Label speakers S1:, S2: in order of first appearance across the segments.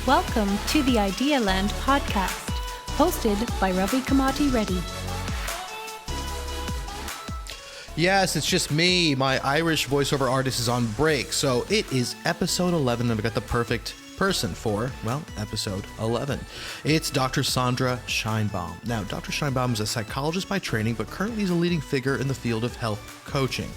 S1: Welcome to the Idea Land podcast, hosted by Ravi Komatireddy.
S2: Yes, it's just me. My Irish voiceover artist is on break, so it is episode 11, and we got the perfect person for, well, episode 11. It's Dr. Sandra Scheinbaum. Now, Dr. Scheinbaum is a psychologist by training, but currently is a leading figure in the field of health coaching.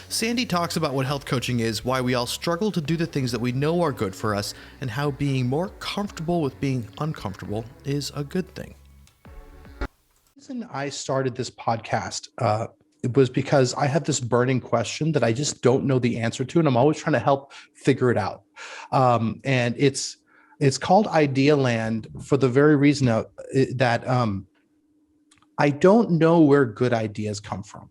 S2: Sandy talks about what health coaching is, why we all struggle to do the things that we know are good for us, and how being more comfortable with being uncomfortable is a good thing. The reason I started this podcast it was because I have this burning question that I just don't know the answer to, and I'm always trying to help figure it out. And it's called Idea Land for the very reason that I don't know where good ideas come from.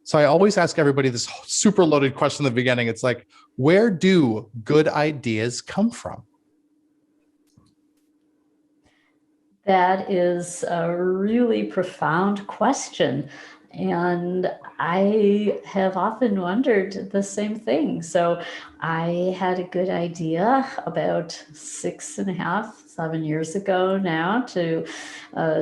S2: So I always ask everybody this super loaded question in the beginning. It's like, where do good ideas come from?
S3: That is a really profound question. And I have often wondered the same thing. So I had a good idea about 6.5, 7 years ago now to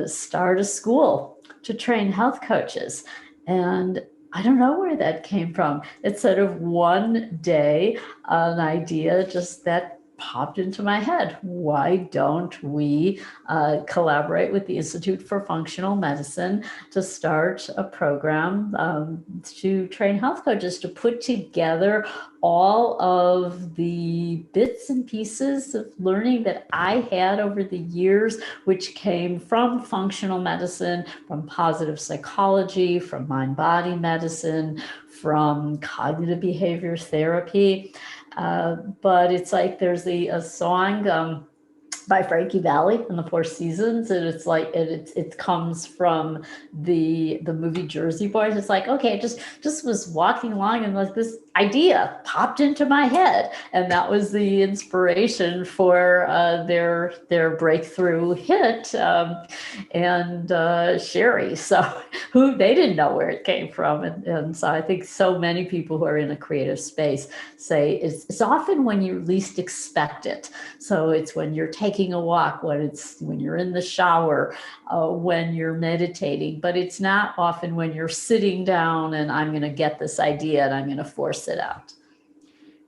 S3: start a school to train health coaches. And I don't know where that came from. It's sort of one day, an idea just that popped into my head. Why don't we collaborate with the Institute for Functional Medicine to start a program to train health coaches to put together all of the bits and pieces of learning that I had over the years, which came from functional medicine, from positive psychology, from mind-body medicine, from cognitive behavior therapy. But it's like there's a song by Frankie Valli in the Four Seasons, and it's like it comes from the movie Jersey Boys. It's like, okay, just was walking along and like this idea popped into my head, and that was the inspiration for their breakthrough hit and Sherry. So who they didn't know where it came from, and so I think so many people who are in a creative space say it's often when you least expect it. So it's when you're taking a walk, when you're in the shower, when you're meditating, but it's not often when you're sitting down and I'm going to get this idea and I'm going to force it out.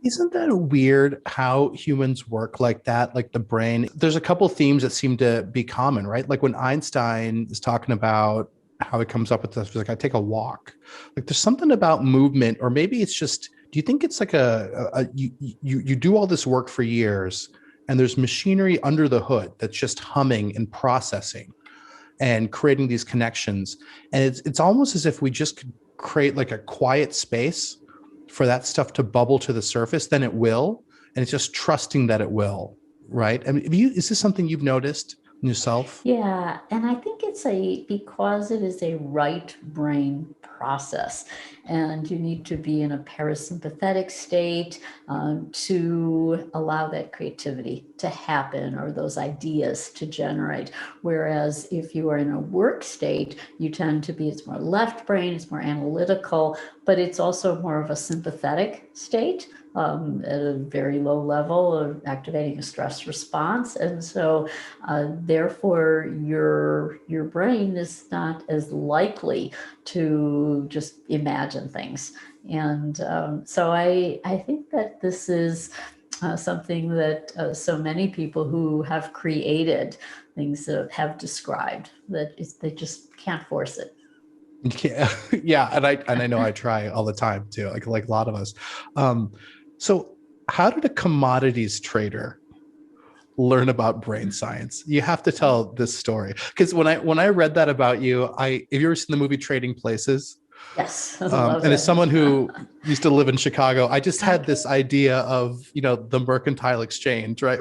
S2: Isn't that weird how humans work like that? Like the brain, there's a couple themes that seem to be common, right? Like when Einstein is talking about how he comes up with this, like I take a walk, like there's something about movement, or maybe it's just, do you think it's like you do all this work for years and there's machinery under the hood that's just humming and processing and creating these connections. And it's almost as if we just could create like a quiet space for that stuff to bubble to the surface, then it will. And it's just trusting that it will, right? I mean, is this something you've noticed in yourself?
S3: Yeah, and I think it's because it is a right brain process, and you need to be in a parasympathetic state to allow that creativity to happen or those ideas to generate. Whereas if you are in a work state, you tend to be, it's more left brain, it's more analytical, but it's also more of a sympathetic state. At a very low level of activating a stress response. And so therefore your brain is not as likely to just imagine things. And so I think that this is something that so many people who have created things that have described, that they just can't force it.
S2: Yeah, and I know I try all the time too, like a lot of us. So how did a commodities trader learn about brain science? You have to tell this story, because when I read that about you, have you ever seen the movie Trading Places?
S3: Yes.
S2: And as someone who used to live in Chicago, I just had this idea of, the mercantile exchange, right?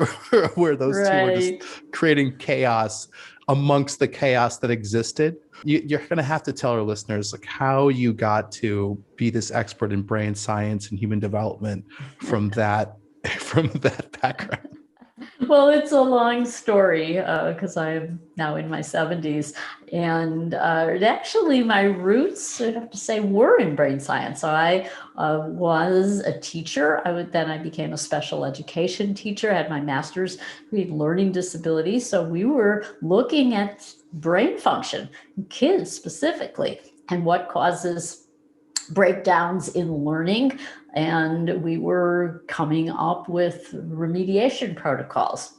S2: Where those two were just creating chaos amongst the chaos that existed. You're going to have to tell our listeners like how you got to be this expert in brain science and human development from that background.
S3: Well, it's a long story because I'm now in my 70s. And actually, my roots, I have to say, were in brain science. So I was a teacher. Then I became a special education teacher. I had my master's in learning disabilities. So we were looking at brain function, kids specifically, and what causes breakdowns in learning. And we were coming up with remediation protocols.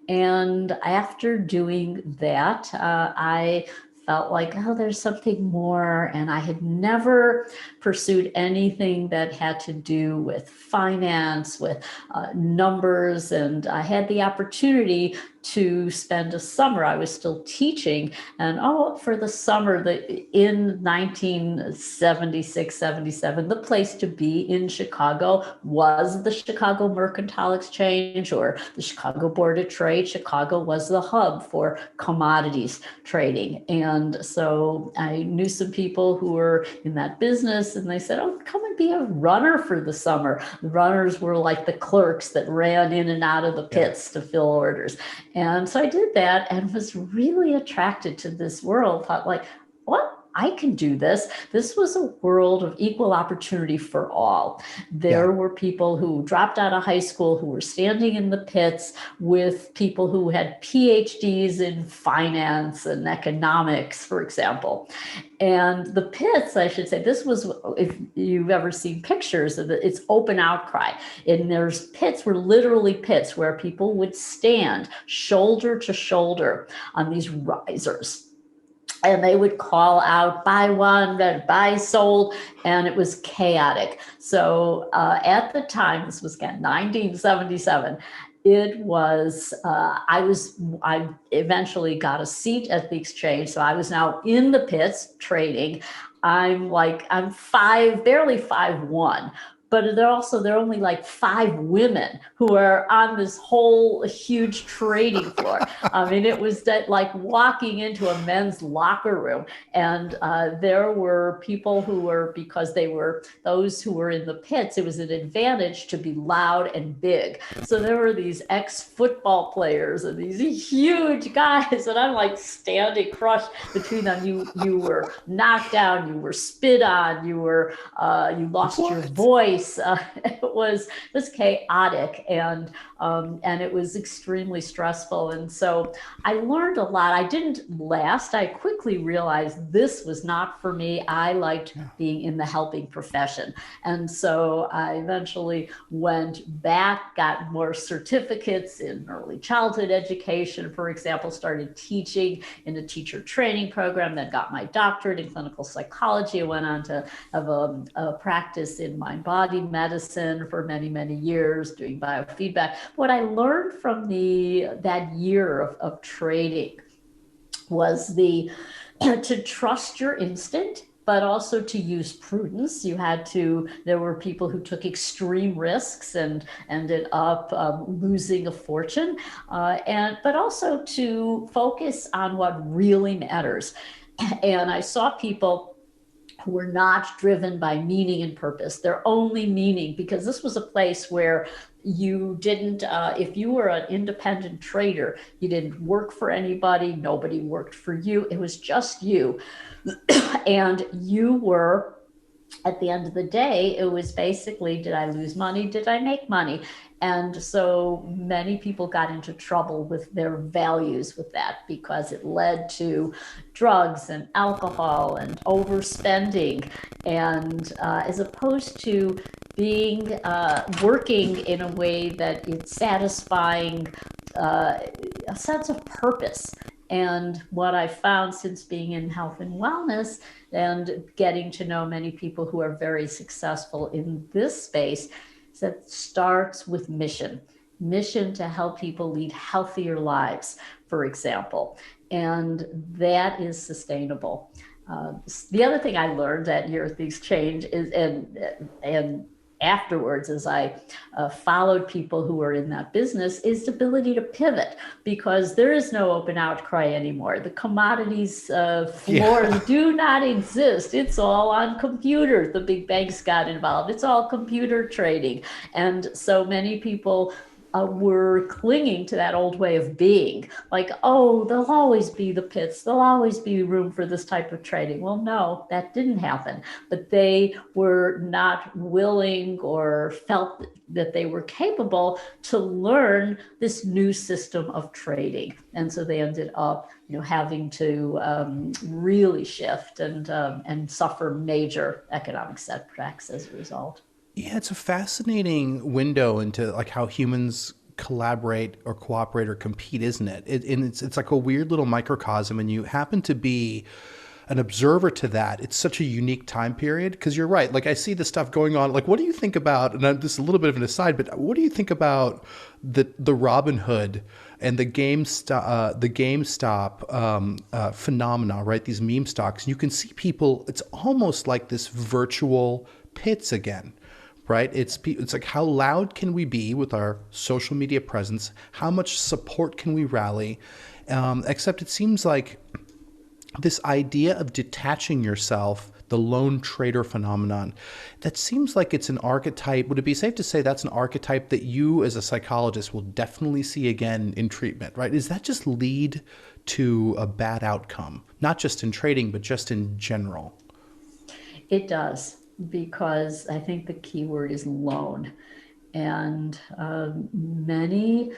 S3: And after doing that, I felt like, oh, there's something more. And I had never pursued anything that had to do with finance, with numbers. And I had the opportunity to spend a summer. I was still teaching. And for the summer, in 1976, 77, the place to be in Chicago was the Chicago Mercantile Exchange or the Chicago Board of Trade. Chicago was the hub for commodities trading. And so I knew some people who were in that business, and they said, oh, come and be a runner for the summer. The runners were like the clerks that ran in and out of the pits to fill orders. And so I did that and was really attracted to this world. Thought like, what? I can do this. This was a world of equal opportunity for all. There were people who dropped out of high school who were standing in the pits with people who had PhDs in finance and economics, for example. And the pits, I should say, this was, if you've ever seen pictures of it, it's open outcry. And there's pits, were literally pits where people would stand shoulder to shoulder on these risers. And they would call out, buy one, buy sold, and it was chaotic. So at the time, this was 1977, it was, I eventually got a seat at the exchange. So I was now in the pits trading. I'm barely 5'1", but there are only like 5 women who are on this whole huge trading floor. I mean, it was like walking into a men's locker room, and there were people who were, because they were those who were in the pits, it was an advantage to be loud and big. So there were these ex-football players and these huge guys, and I'm like standing crushed between them. You were knocked down, you were spit on, you lost your voice. It was chaotic, and it was extremely stressful. And so I learned a lot. I didn't last. I quickly realized this was not for me. I liked being in the helping profession. And so I eventually went back, got more certificates in early childhood education, for example, started teaching in a teacher training program, then got my doctorate in clinical psychology. I went on to have a practice in mind body medicine for many, many years, doing biofeedback. What I learned from that year of trading was to trust your instinct, but also to use prudence. There were people who took extreme risks and ended up losing a fortune, but also to focus on what really matters. And I saw people who were not driven by meaning and purpose, their only meaning, because this was a place where you didn't, if you were an independent trader, you didn't work for anybody, nobody worked for you, it was just you. And you were, at the end of the day, it was basically, did I lose money? Did I make money? And so many people got into trouble with their values with that, because it led to drugs and alcohol and overspending, and as opposed to being working in a way that it's satisfying a sense of purpose. And what I found since being in health and wellness and getting to know many people who are very successful in this space, is that it starts with mission to help people lead healthier lives, for example. And that is sustainable. The other thing I learned at Year of the Exchange is, and afterwards, as I followed people who were in that business, is the ability to pivot, because there is no open outcry anymore. The commodities floors do not exist. It's all on computers. The big banks got involved. It's all computer trading. And so many people were clinging to that old way of being, like, oh, there'll always be the pits, there'll always be room for this type of trading. Well, no, that didn't happen. But they were not willing or felt that they were capable to learn this new system of trading. And so they ended up, having to really shift and suffer major economic setbacks as a result.
S2: Yeah, it's a fascinating window into like how humans collaborate or cooperate or compete, isn't it? And it's like a weird little microcosm, and you happen to be an observer to that. It's such a unique time period because you're right. Like I see the stuff going on. Like, what do you think about? And this is a little bit of an aside, but what do you think about the Robin Hood and the GameStop phenomena? Right, these meme stocks. You can see people. It's almost like this virtual pits again. Right? It's like, how loud can we be with our social media presence? How much support can we rally? Except it seems like this idea of detaching yourself, the lone trader phenomenon, that seems like it's an archetype. Would it be safe to say that's an archetype that you as a psychologist will definitely see again in treatment, right? Does that just lead to a bad outcome? Not just in trading, but just in general?
S3: It does, because I think the key word is lone. And many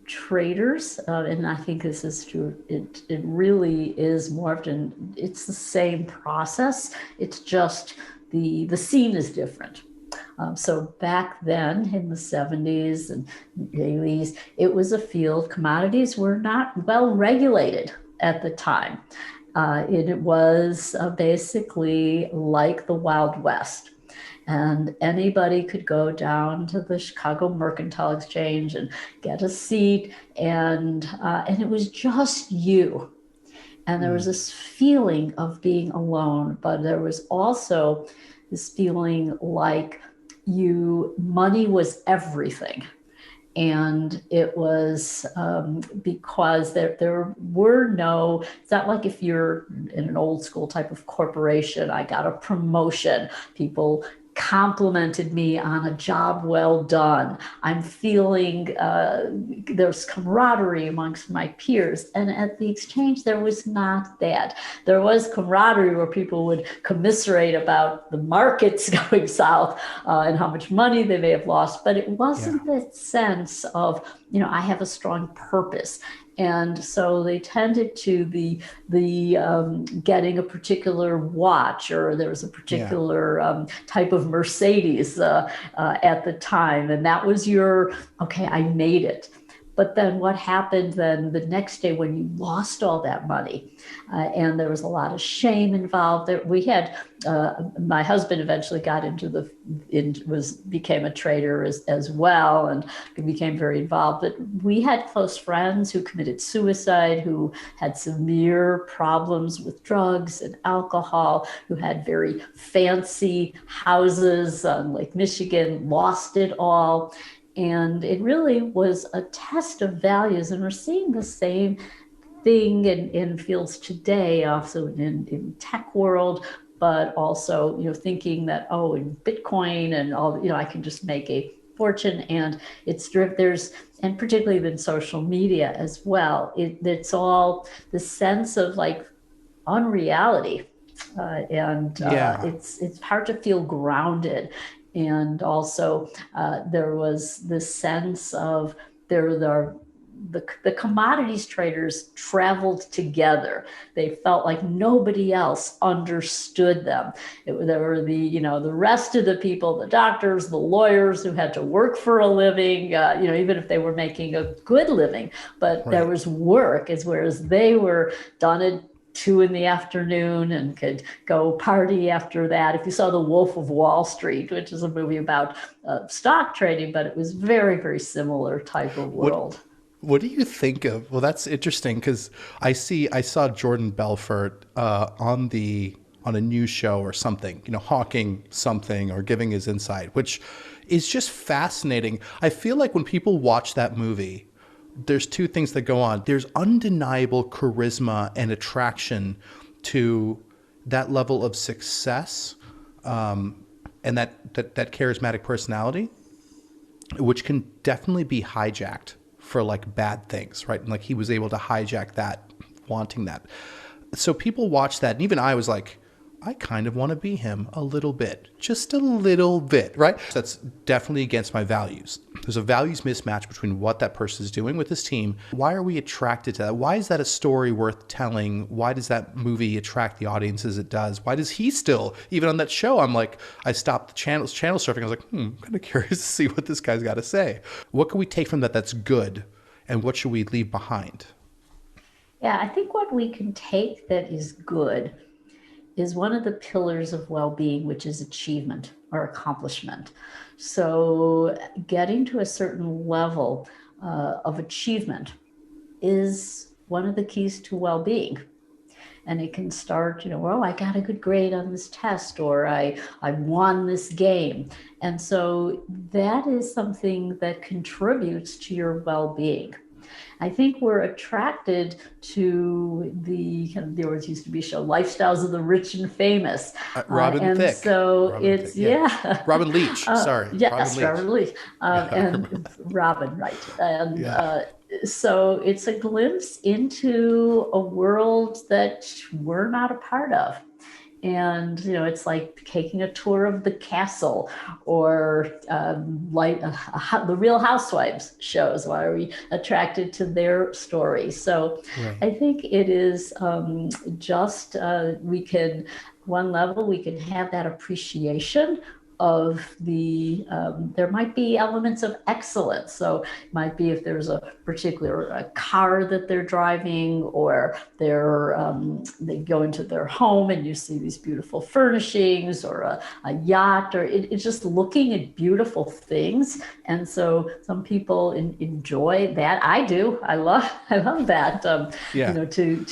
S3: traders, and I think this is true, it really is morphed, and it's the same process. It's just the scene is different. So back then in the 70s and 80s, it was a field. Commodities were not well regulated at the time. It was basically like the Wild West. And anybody could go down to the Chicago Mercantile Exchange and get a seat, and it was just you. And there was this feeling of being alone, but there was also this feeling like money was everything. And it was because there were no, it's not like if you're in an old school type of corporation, I got a promotion, people complimented me on a job well done. I'm feeling there's camaraderie amongst my peers. And at the exchange, there was not that. There was camaraderie where people would commiserate about the markets going south and how much money they may have lost, but it wasn't that sense of, I have a strong purpose. And so they tended to the getting a particular watch, or there was a particular type of Mercedes at the time. And that was okay, I made it. But then what happened then the next day when you lost all that money? And there was a lot of shame involved. We had, my husband eventually got became a trader as well, and became very involved. But we had close friends who committed suicide, who had severe problems with drugs and alcohol, who had very fancy houses on Lake Michigan, lost it all. And it really was a test of values. And we're seeing the same thing in fields today, also in tech world, but also, thinking that, in Bitcoin and all, I can just make a fortune. And and particularly in social media as well, it's all the sense of like unreality. It's hard to feel grounded. And also there was this sense of the commodities traders traveled together. They felt like nobody else understood them. There were the rest of the people, the doctors, the lawyers who had to work for a living, even if they were making a good living, but there was work, whereas they were done at 2 p.m. and could go party after that. If you saw The Wolf of Wall Street, which is a movie about stock trading, but it was very, very similar type of world.
S2: What do you think of? Well, that's interesting because I saw Jordan Belfort on a news show or something, hawking something or giving his insight, which is just fascinating. I feel like when people watch that movie, there's 2 things that go on. There's undeniable charisma and attraction to that level of success and that charismatic personality. which can definitely be hijacked for like bad things, right? And like he was able to hijack that, wanting that. So people watch that, and even I was like, I kind of want to be him a little bit, just a little bit, right? That's definitely against my values. There's a values mismatch between what that person is doing with his team. Why are we attracted to that? Why is that a story worth telling? Why does that movie attract the audiences it does? Why does he still, even on that show, I'm like, I stopped the channel surfing. I was like, I'm kind of curious to see what this guy's got to say. What can we take from that that's good? And what should we leave behind?
S3: Yeah, I think what we can take that is good is one of the pillars of well-being, which is achievement or accomplishment. So getting to a certain level of achievement is one of the keys to well-being. And it can start, well, I got a good grade on this test, or I won this game. And so that is something that contributes to your well-being. I think we're attracted to there always used to be a show, Lifestyles of the Rich and Famous.
S2: Robin
S3: and
S2: Thicke.
S3: So
S2: Robin
S3: it's,
S2: Thicke, yeah. Robin Leach, sorry.
S3: Yes, Robin Leach. And Robin, right. And so it's a glimpse into a world that we're not a part of. And, it's like taking a tour of the castle, or the Real Housewives shows. Why are we attracted to their story? So right. I think it is we can have that appreciation of there might be elements of excellence. So it might be if there's a particular car that they're driving, or they go into their home and you see these beautiful furnishings, or a yacht, or it's just looking at beautiful things. And so some people enjoy that. I do. I love that. To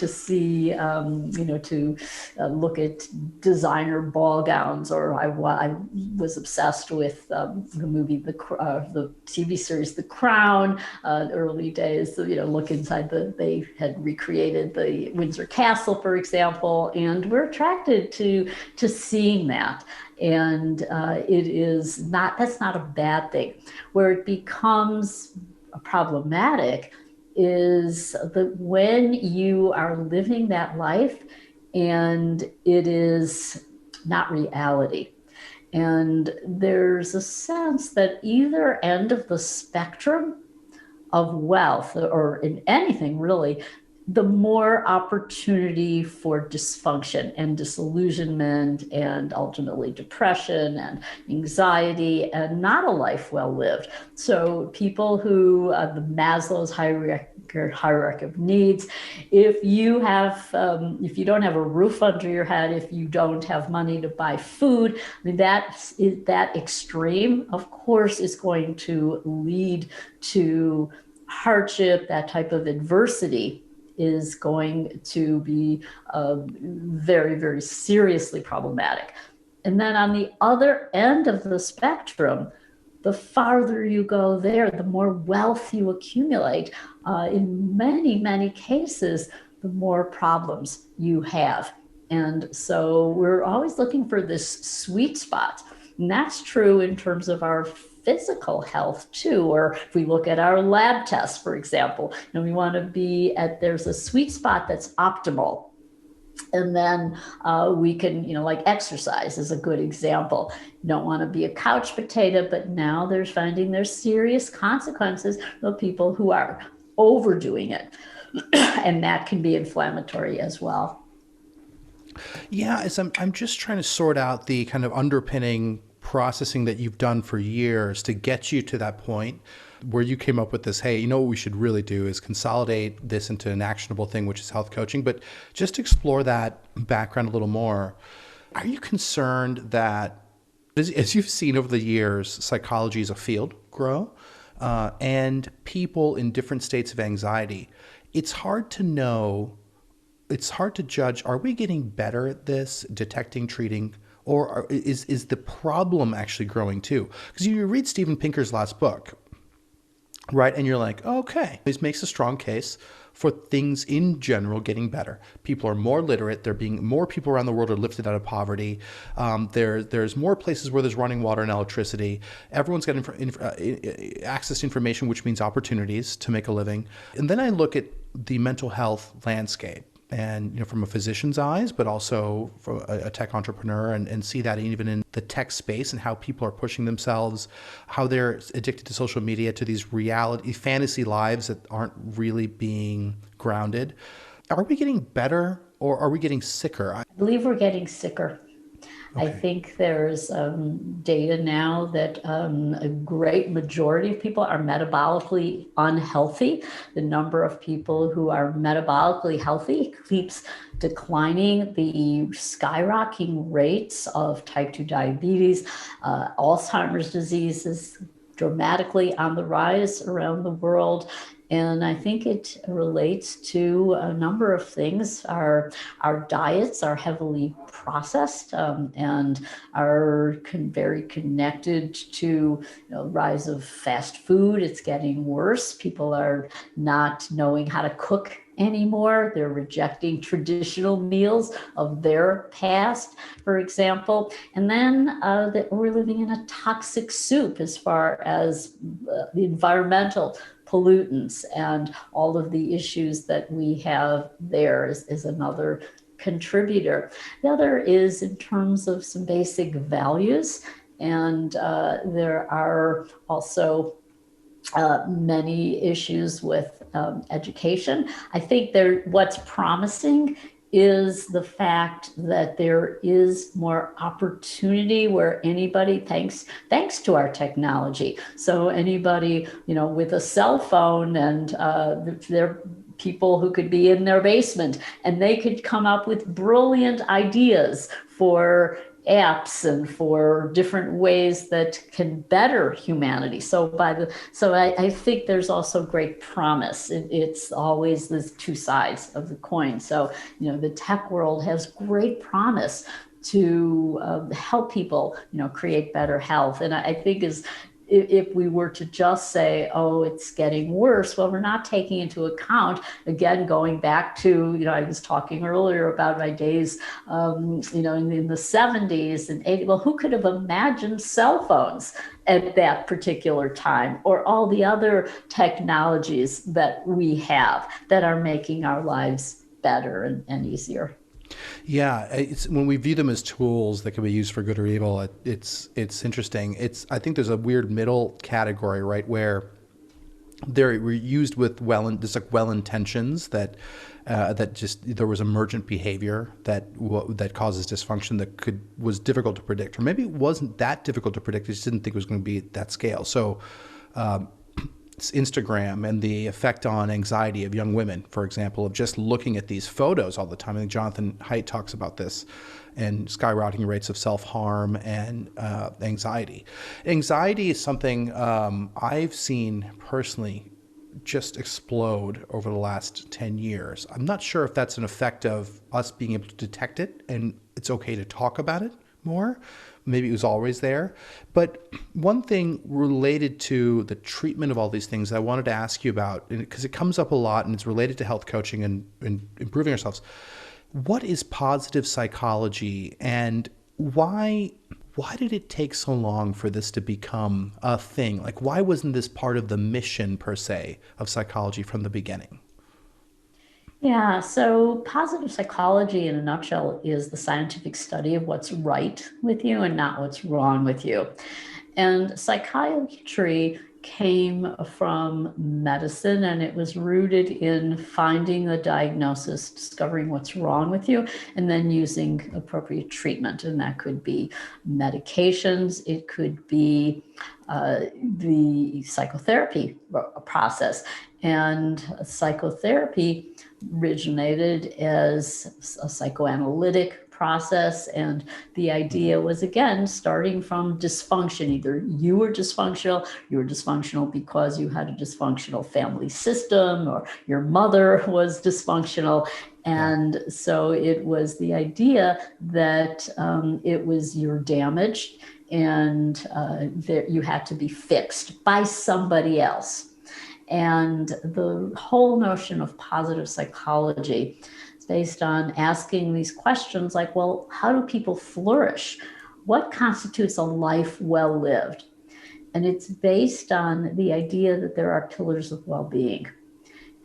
S3: see, to look at designer ball gowns, or I was obsessed with the movie, the TV series, The Crown, early days. Look inside they had recreated the Windsor Castle, for example, and we're attracted to seeing that. And that's not a bad thing. Where it becomes problematic is that when you are living that life and it is not reality. And there's a sense that either end of the spectrum of wealth, or in anything really, the more opportunity for dysfunction and disillusionment, and ultimately depression and anxiety, and not a life well lived. So people who, the Maslow's hierarchy of needs, if you don't have a roof under your head, if you don't have money to buy food, that extreme, of course, is going to lead to hardship. That type of adversity is going to be very, very seriously problematic. And then on the other end of the spectrum, the farther you go there, the more wealth you accumulate. In many, many cases, the more problems you have. And so we're always looking for this sweet spot. And that's true in terms of our physical health too. Or if we look at our lab tests, for example, we want to be there's a sweet spot that's optimal. And then we can, like exercise is a good example. You don't want to be a couch potato, but now they're finding there's serious consequences of people who are overdoing it. And that can be inflammatory as well.
S2: Yeah, I'm just trying to sort out the kind of underpinning processing that you've done for years to get you to that point where you came up with this, hey, what we should really do is consolidate this into an actionable thing, which is health coaching. But just to explore that background a little more, are you concerned that, as you've seen over the years, psychology as a field grow, and people in different states of anxiety, it's hard to judge, are we getting better at this, detecting, treating, or is the problem actually growing too? Because you read Steven Pinker's last book, right? And you're like, okay, this makes a strong case for things in general getting better. People are more literate. There being more people around the world are lifted out of poverty. There's more places where there's running water and electricity. Everyone's got access to information, which means opportunities to make a living. And then I look at the mental health landscape, and from a physician's eyes, but also from a tech entrepreneur, and see that even in the tech space and how people are pushing themselves, how they're addicted to social media, to these reality fantasy lives that aren't really being grounded. Are we getting better, or are we getting sicker?
S3: I believe we're getting sicker. I think there's data now that a great majority of people are metabolically unhealthy. The number of people who are metabolically healthy keeps declining. The skyrocketing rates of type 2 diabetes, Alzheimer's disease is dramatically on the rise around the world. And I think it relates to a number of things. Our diets are heavily processed and are very connected to rise of fast food. It's getting worse. People are not knowing how to cook anymore. They're rejecting traditional meals of their past, for example. And then that we're living in a toxic soup as far as the environmental pollutants and all of the issues that we have there is another contributor. The other is in terms of some basic values, and there are also many issues with education. I think what's promising is the fact that there is more opportunity where anybody, thanks to our technology. So anybody, with a cell phone, and there people who could be in their basement, and they could come up with brilliant ideas for apps and for different ways that can better humanity. So I think there's also great promise. It's always the two sides of the coin. So the tech world has great promise to help people create better health. And I think if we were to just say, oh, it's getting worse, well, we're not taking into account, again, going back to, I was talking earlier about my days, in the 70s and 80s. Well, who could have imagined cell phones at that particular time, or all the other technologies that we have that are making our lives better and easier?
S2: Yeah, it's when we view them as tools that can be used for good or evil. It's interesting. I think there's a weird middle category, right, where they're used with well intentions that just there was emergent behavior that causes dysfunction that was difficult to predict, or maybe it wasn't that difficult to predict. I just didn't think it was going to be at that scale. So. It's Instagram and the effect on anxiety of young women, for example, of just looking at these photos all the time. I think Jonathan Haidt talks about this, and skyrocketing rates of self-harm and anxiety. Anxiety is something I've seen personally just explode over the last 10 years. I'm not sure if that's an effect of us being able to detect it and it's okay to talk about it more. Maybe it was always there. But one thing related to the treatment of all these things that I wanted to ask you about, because it comes up a lot and it's related to health coaching and improving ourselves. What is positive psychology, and why did it take so long for this to become a thing? Like, why wasn't this part of the mission, per se, of psychology from the beginning?
S3: Yeah, so positive psychology in a nutshell is the scientific study of what's right with you and not what's wrong with you. And psychiatry came from medicine, and it was rooted in finding the diagnosis, discovering what's wrong with you, and then using appropriate treatment. And that could be medications, it could be the psychotherapy process. And psychotherapy originated as a psychoanalytic process, and the idea was, again, starting from dysfunction. Either you were dysfunctional because you had a dysfunctional family system, or your mother was dysfunctional. And so it was the idea that it was you're damaged, and that you had to be fixed by somebody else. And the whole notion of positive psychology is based on asking these questions like, well, how do people flourish? What constitutes a life well lived? And it's based on the idea that there are pillars of well-being.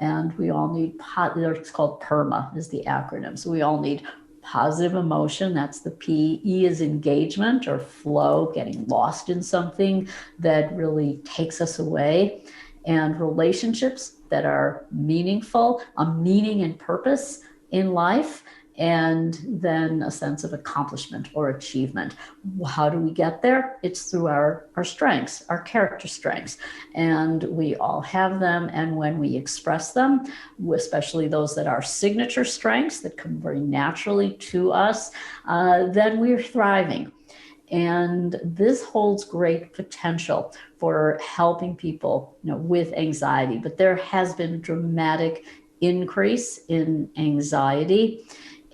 S3: And we all need, it's called PERMA is the acronym. So we all need positive emotion, that's the P. E is engagement or flow, getting lost in something that really takes us away. And relationships that are meaningful, a meaning and purpose in life, and then a sense of accomplishment or achievement. How do we get there? It's through our strengths, our character strengths. And we all have them. And when we express them, especially those that are signature strengths that come very naturally to us, then we're thriving. And this holds great potential for helping people, with anxiety. But there has been a dramatic increase in anxiety,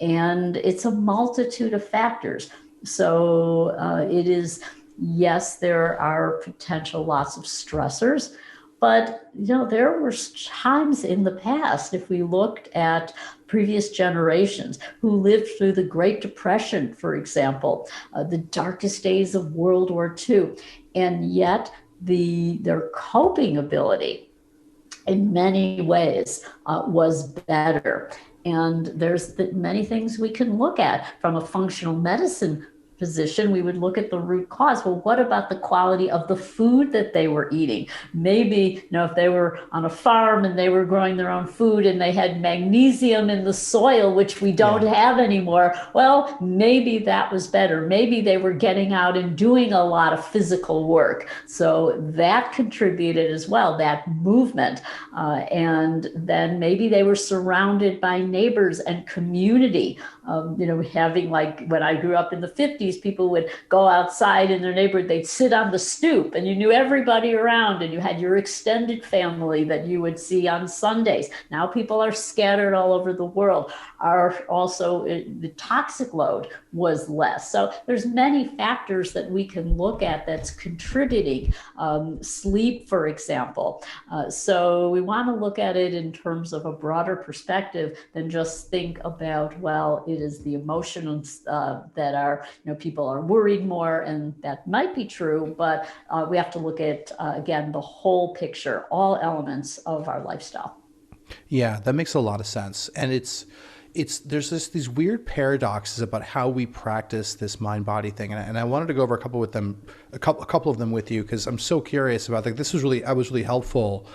S3: and it's a multitude of factors. So it is, yes, there are potential lots of stressors, but there were times in the past, if we looked at previous generations who lived through the Great Depression, for example, the darkest days of World War II, and yet their coping ability in many ways was better. And there's many things we can look at from a functional medicine position. We would look at the root cause. Well, what about the quality of the food that they were eating? Maybe, if they were on a farm and they were growing their own food and they had magnesium in the soil, which we don't have anymore, well, maybe that was better. Maybe they were getting out and doing a lot of physical work. So that contributed as well, that movement. And then maybe they were surrounded by neighbors and community. Having, like, when I grew up in the 50s, people would go outside in their neighborhood, they'd sit on the stoop and you knew everybody around, and you had your extended family that you would see on Sundays. Now people are scattered all over the world. The toxic load was less. So there's many factors that we can look at that's contributing. Sleep, for example. So we want to look at it in terms of a broader perspective than just think about, well, it is the emotions that are, people are worried more, and that might be true, but we have to look at, again, the whole picture, all elements of our lifestyle.
S2: Yeah, that makes a lot of sense. And there's these weird paradoxes about how we practice this mind-body thing, and I wanted to go over a couple of them with you, because I'm so curious about, like, I was really helpful,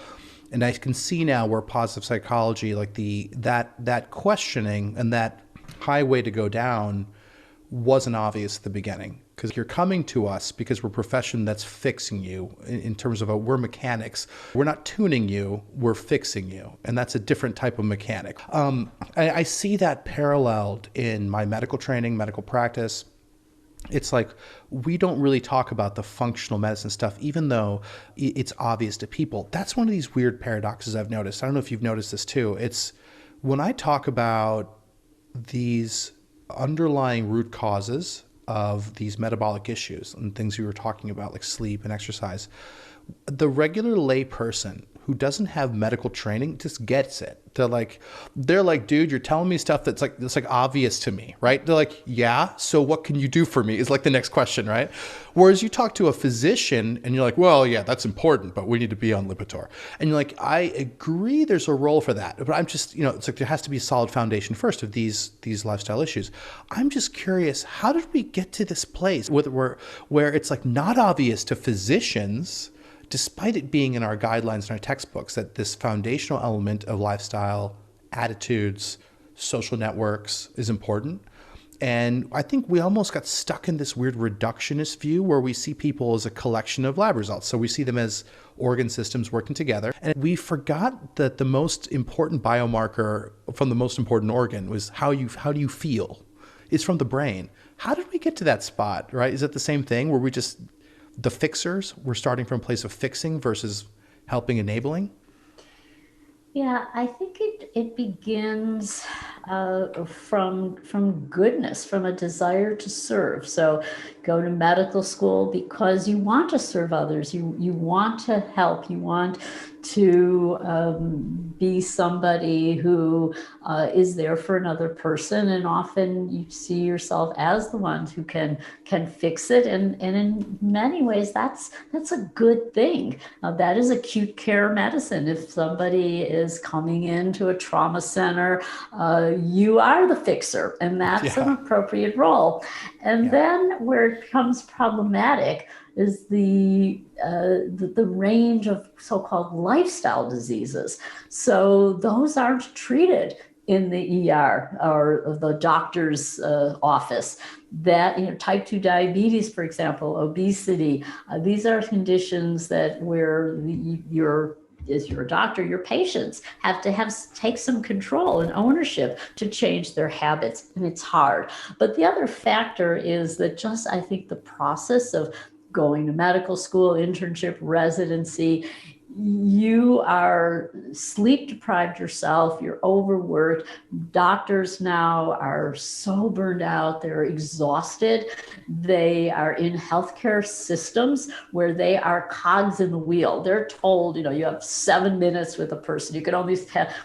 S2: and I can see now where positive psychology, like that questioning and that highway to go down, wasn't obvious at the beginning. Because you're coming to us because we're a profession that's fixing you in terms of we're mechanics. We're not tuning you, we're fixing you. And that's a different type of mechanic. I see that paralleled in my medical training, medical practice. It's like we don't really talk about the functional medicine stuff, even though it's obvious to people. That's one of these weird paradoxes I've noticed. I don't know if you've noticed this too. It's when I talk about these underlying root causes of these metabolic issues and things we were talking about, like sleep and exercise, the regular lay person who doesn't have medical training just gets it. They're like, dude, you're telling me stuff that's like obvious to me, right? They're like, yeah, so what can you do for me is like the next question, right? Whereas you talk to a physician and you're like, well, yeah, that's important, but we need to be on Lipitor. And you're like, I agree there's a role for that, but I'm just, it's like there has to be a solid foundation first of these lifestyle issues. I'm just curious, how did we get to this place where it's like not obvious to physicians, despite it being in our guidelines and our textbooks, that this foundational element of lifestyle, attitudes, social networks is important? And I think we almost got stuck in this weird reductionist view where we see people as a collection of lab results. So we see them as organ systems working together. And we forgot that the most important biomarker from the most important organ was how do you feel? It's from the brain. How did we get to that spot, right? Is it the same thing where we just, the fixers, we're starting from a place of fixing versus helping, enabling?
S3: Yeah, I think it begins from goodness, from a desire to serve. So go to medical school because you want to serve others. You want to help. You want to be somebody who is there for another person, and often you see yourself as the one who can fix it, and in many ways that's a good thing. That is acute care medicine. If somebody is coming into a trauma center, you are the fixer, and that's an appropriate role. And then where it becomes problematic is the range of so-called lifestyle diseases. So those aren't treated in the ER or the doctor's office. That, type 2 diabetes, for example, obesity, these are conditions that where as your doctor, your patients have to take some control and ownership to change their habits, and it's hard. But the other factor is that I think the process of going to medical school, internship, residency, you are sleep deprived yourself, you're overworked. Doctors now are so burned out, they're exhausted. They are in healthcare systems where they are cogs in the wheel. They're told, you have 7 minutes with a person. You can only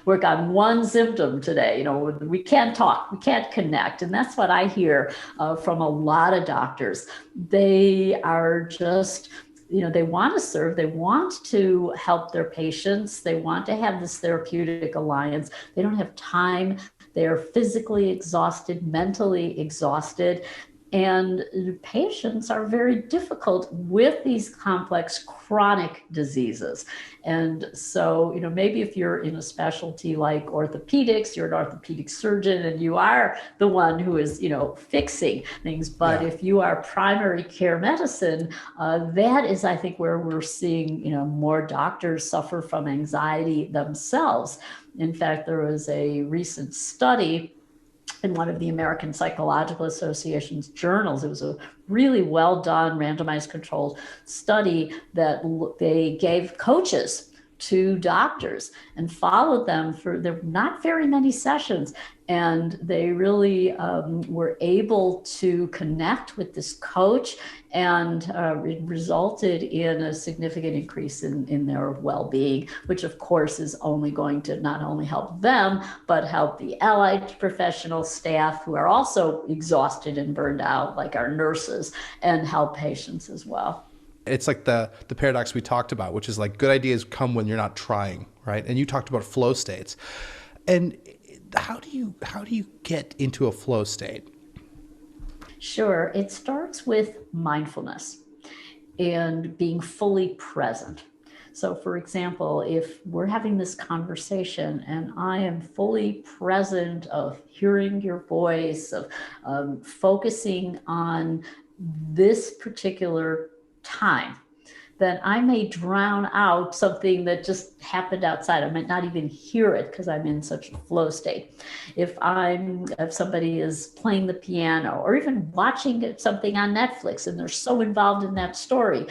S3: work on one symptom today. We can't talk, we can't connect. And that's what I hear from a lot of doctors. They are just, they want to serve, they want to help their patients, they want to have this therapeutic alliance. They don't have time. They're physically exhausted, mentally exhausted. And patients are very difficult with these complex chronic diseases. And so, maybe if you're in a specialty like orthopedics, you're an orthopedic surgeon and you are the one who is, fixing things. But if you are primary care medicine, that is, I think, where we're seeing, more doctors suffer from anxiety themselves. In fact, there was a recent study in one of the American Psychological Association's journals. It was a really well done randomized controlled study that they gave coaches to doctors and followed them for not very many sessions. And they really were able to connect with this coach, and it resulted in a significant increase in their well-being, which of course is only going to not only help them, but help the allied professional staff who are also exhausted and burned out, like our nurses, and help patients as well.
S2: It's like the paradox we talked about, which is like good ideas come when you're not trying, right? And you talked about flow states. And how do you get into a flow state?
S3: Sure. It starts with mindfulness and being fully present. So, for example, if we're having this conversation and I am fully present of hearing your voice, of focusing on this particular time, then I may drown out something that just happened outside. I might not even hear it because I'm in such a flow state. If somebody is playing the piano or even watching something on Netflix and they're so involved in that story,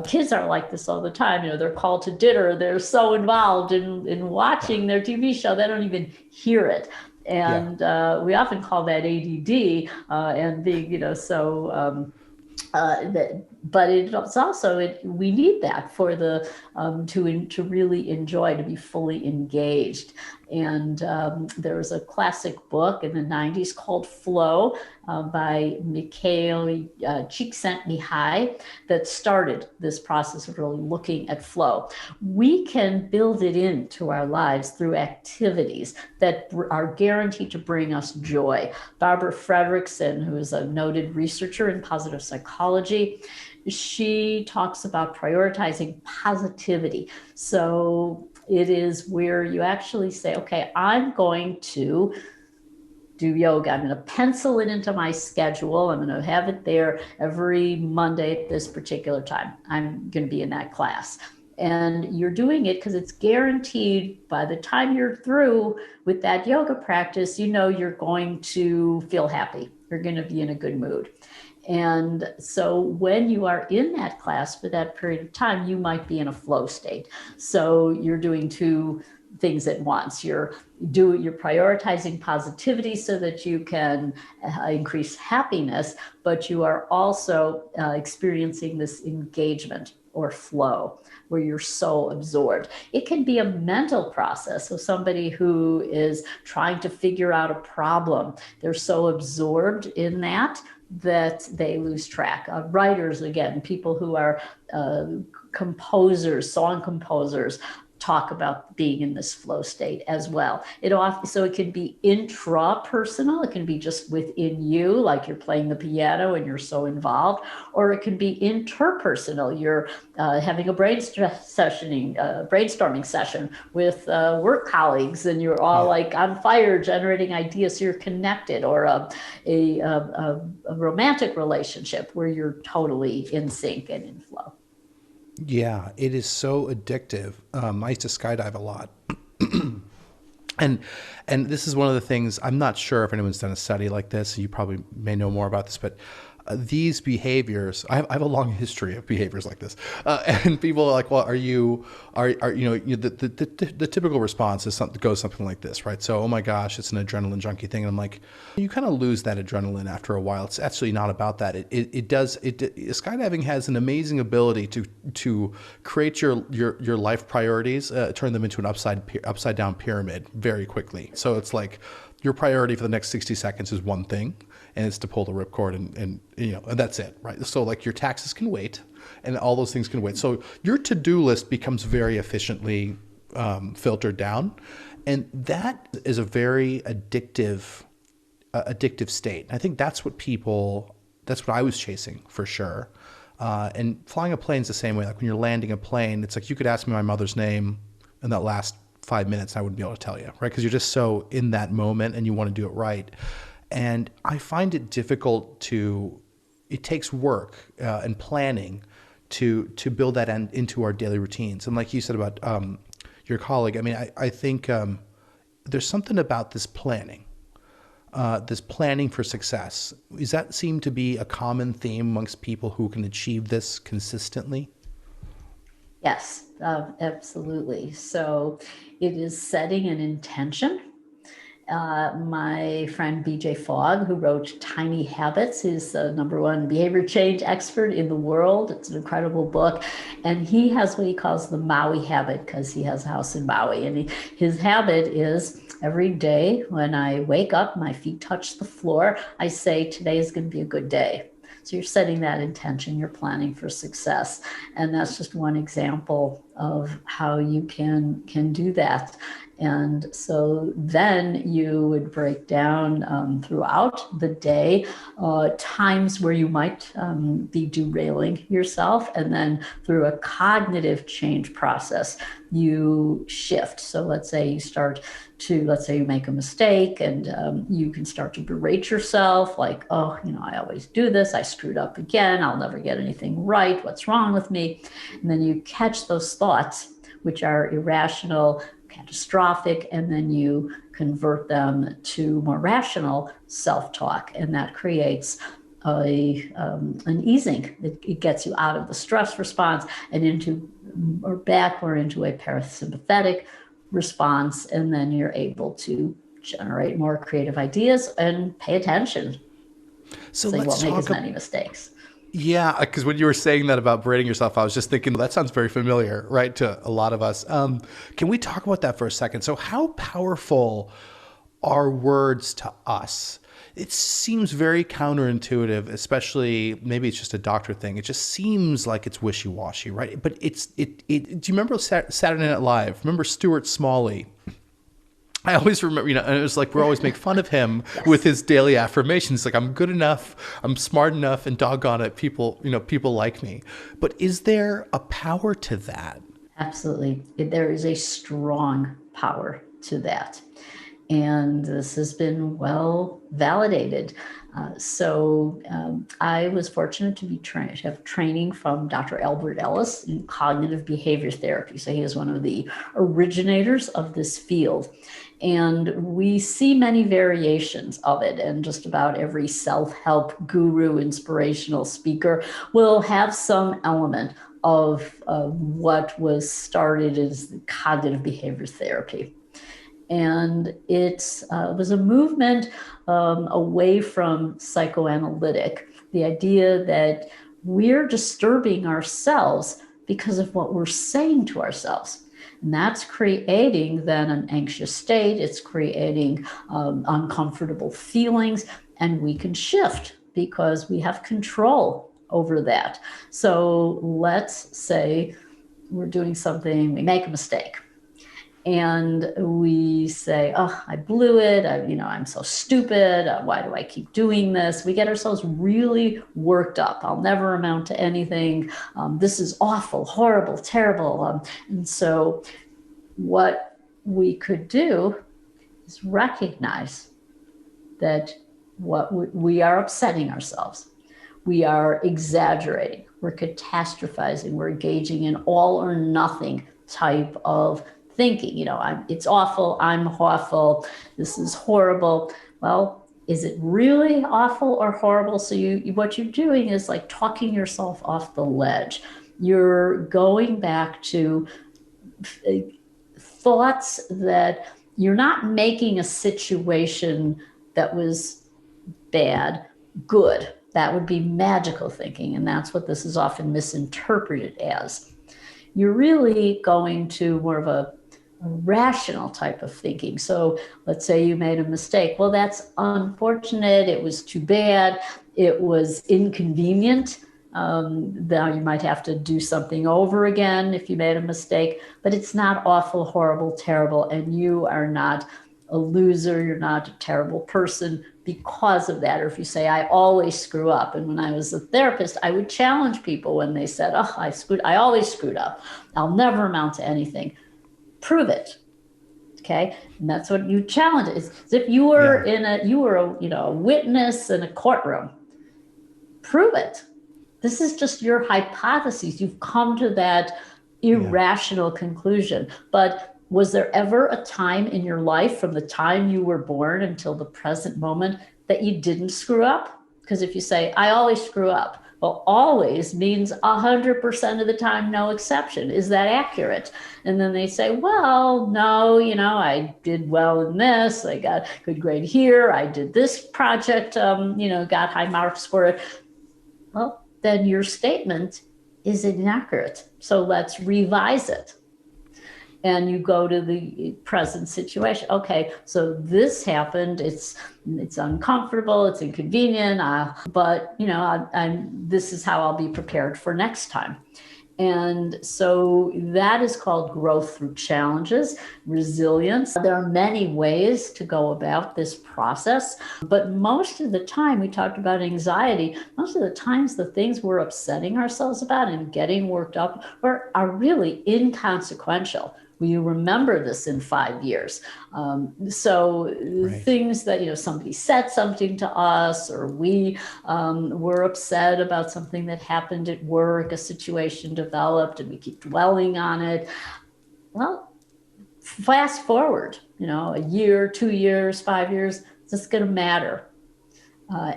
S3: kids are like this all the time. They're called to dinner. They're so involved in watching their TV show, they don't even hear it. And we often call that ADD and being, so. But it's also we need that for the to really enjoy, to be fully engaged. And there was a classic book in the 90s called Flow by Mikhail Csikszentmihalyi that started this process of really looking at flow. We can build it into our lives through activities that are guaranteed to bring us joy. Barbara Fredrickson, who is a noted researcher in positive psychology, she talks about prioritizing positivity. So it is where you actually say, okay, I'm going to do yoga. I'm going to pencil it into my schedule. I'm going to have it there every Monday at this particular time. I'm going to be in that class. And you're doing it because it's guaranteed by the time you're through with that yoga practice, you're going to feel happy. You're going to be in a good mood. And so when you are in that class for that period of time, you might be in a flow state. So you're doing two things at once. You're prioritizing positivity so that you can increase happiness, but you are also experiencing this engagement. or flow, where you're so absorbed. It can be a mental process. So somebody who is trying to figure out a problem, they're so absorbed in that they lose track. Writers, again, people who are composers, song composers, talk about being in this flow state as well. So it can be intrapersonal, it can be just within you, like you're playing the piano and you're so involved, or it can be interpersonal. You're having a brainstorming session with work colleagues, and you're all like on fire, generating ideas. So you're connected, or a romantic relationship where you're totally in sync and in flow.
S2: Yeah, it is so addictive. I used to skydive a lot. And this is one of the things, I'm not sure if anyone's done a study like this. You probably may know more about this, but these behaviors, I have a long history of behaviors like this. And people are like, well, the typical response is goes something like this, right? So, oh my gosh, it's an adrenaline junkie thing. And I'm like, you kind of lose that adrenaline after a while. It's actually not about that. Skydiving has an amazing ability to create your life priorities, turn them into an upside down pyramid very quickly. So it's like your priority for the next 60 seconds is one thing, and it's to pull the ripcord and that's it, right? So like your taxes can wait and all those things can wait. So your to-do list becomes very efficiently filtered down. And that is a very addictive state. I think that's what I was chasing for sure. And flying a plane's the same way. Like when you're landing a plane, it's like you could ask me my mother's name in that last 5 minutes, I wouldn't be able to tell you, right? Because you're just so in that moment and you want to do it right. And I find it difficult it takes work and planning to build that into our daily routines. And like you said about your colleague, I mean, I think there's something about this planning for success. Does that seem to be a common theme amongst people who can achieve this consistently?
S3: Yes, absolutely. So it is setting an intention. My friend BJ Fogg, who wrote Tiny Habits, is the #1 behavior change expert in the world. It's an incredible book. And he has what he calls the Maui habit, because he has a house in Maui. And his habit is every day when I wake up, my feet touch the floor, I say, today is going to be a good day. So you're setting that intention, you're planning for success. And that's just one example of how you can do that. And so then you would break down throughout the day times where you might be derailing yourself. And then through a cognitive change process, you shift. So let's say you make a mistake, and you can start to berate yourself like, oh, I always do this. I screwed up again. I'll never get anything right. What's wrong with me? And then you catch those thoughts, which are irrational, catastrophic, and then you convert them to more rational self-talk. And that creates an easing. It gets you out of the stress response and into a parasympathetic response, and then you're able to generate more creative ideas and pay attention.
S2: So
S3: you
S2: let's
S3: won't make
S2: talk
S3: as many mistakes.
S2: Yeah, because when you were saying that about berating yourself, I was just thinking, that sounds very familiar, right, to a lot of us. Can we talk about that for a second? So how powerful are words to us? It seems very counterintuitive, especially maybe it's just a doctor thing. It just seems like it's wishy-washy, right? But do you remember Saturday Night Live? Remember Stuart Smalley? I always remember, and it was like, we always make fun of him with his daily affirmations. Like, I'm good enough, I'm smart enough, and doggone it, people like me. But is there a power to that?
S3: Absolutely. There is a strong power to that. And this has been well validated. I was fortunate to have training from Dr. Albert Ellis in cognitive behavior therapy. So he is one of the originators of this field. And we see many variations of it. And just about every self-help guru, inspirational speaker will have some element of what was started as cognitive behavior therapy. And it was a movement away from psychoanalytic, the idea that we're disturbing ourselves because of what we're saying to ourselves. And that's creating then an anxious state. It's creating uncomfortable feelings, and we can shift because we have control over that. So let's say we're doing something, we make a mistake, and we say, oh, I blew it. I'm so stupid. Why do I keep doing this? We get ourselves really worked up. I'll never amount to anything. This is awful, horrible, terrible. And so what we could do is recognize that we are upsetting ourselves. We are exaggerating. We're catastrophizing. We're engaging in all or nothing type of thinking. It's awful. I'm awful. This is horrible. Well, is it really awful or horrible? So what you're doing is like talking yourself off the ledge. You're going back to thoughts that you're not making a situation that was bad good. That would be magical thinking, and that's what this is often misinterpreted as. You're really going to more of a rational type of thinking. So let's say you made a mistake. Well, that's unfortunate. It was too bad. It was inconvenient. Now you might have to do something over again if you made a mistake, but it's not awful, horrible, terrible, and you are not a loser. You're not a terrible person because of that. Or if you say, I always screw up. And when I was a therapist, I would challenge people when they said, oh, I always screwed up. I'll never amount to anything. Prove it. Okay. And that's what you challenge it. It's as if you were a witness in a courtroom. Prove it. This is just your hypothesis. You've come to that irrational conclusion. But was there ever a time in your life from the time you were born until the present moment that you didn't screw up? Because if you say, I always screw up, well, always means 100% of the time, no exception. Is that accurate? And then they say, well, no, I did well in this. I got a good grade here. I did this project, got high marks for it. Well, then your statement is inaccurate. So let's revise it. And you go to the present situation. Okay, so this happened. It's uncomfortable. It's inconvenient. But this is how I'll be prepared for next time. And so that is called growth through challenges, resilience. There are many ways to go about this process, but most of the time, we talked about anxiety, most of the times the things we're upsetting ourselves about and getting worked up are really inconsequential. We remember this in 5 years. So right. Things that, somebody said something to us, or we were upset about something that happened at work, a situation developed, and we keep dwelling on it. Well, fast forward, a year, 2 years, 5 years, it's just going to matter.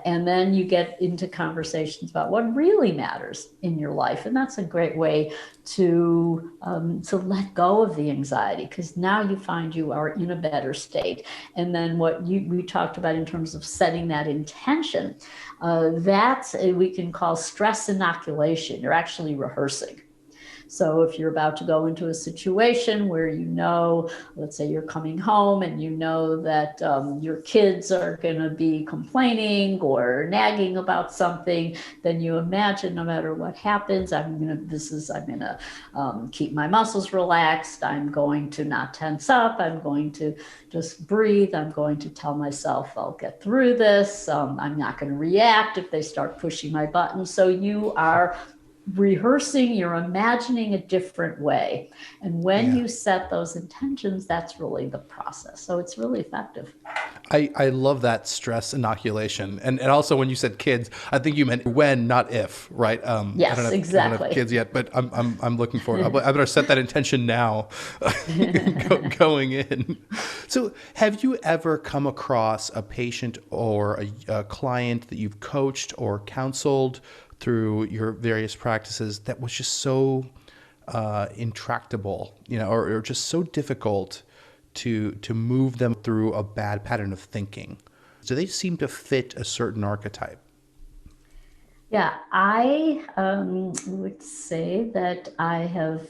S3: And then you get into conversations about what really matters in your life. And that's a great way to let go of the anxiety, because now you find you are in a better state. And then what we talked about in terms of setting that intention, that's we can call stress inoculation. You're actually rehearsing. So if you're about to go into a situation where let's say you're coming home and you know that your kids are going to be complaining or nagging about something, then you imagine no matter what happens, I'm going to keep my muscles relaxed. I'm going to not tense up. I'm going to just breathe. I'm going to tell myself I'll get through this. I'm not going to react if they start pushing my buttons. So you are rehearsing, you're imagining a different way. And when you set those intentions, that's really the process. So it's really effective.
S2: I love that stress inoculation. And also when you said kids, I think you meant when, not if, right?
S3: Yes, exactly.
S2: I don't have kids yet, but I'm looking forward. I better set that intention now going in. So have you ever come across a patient or a client that you've coached or counseled through your various practices that was just so intractable, or just so difficult to move them through a bad pattern of thinking? So they seem to fit a certain archetype.
S3: Yeah, I would say that I have,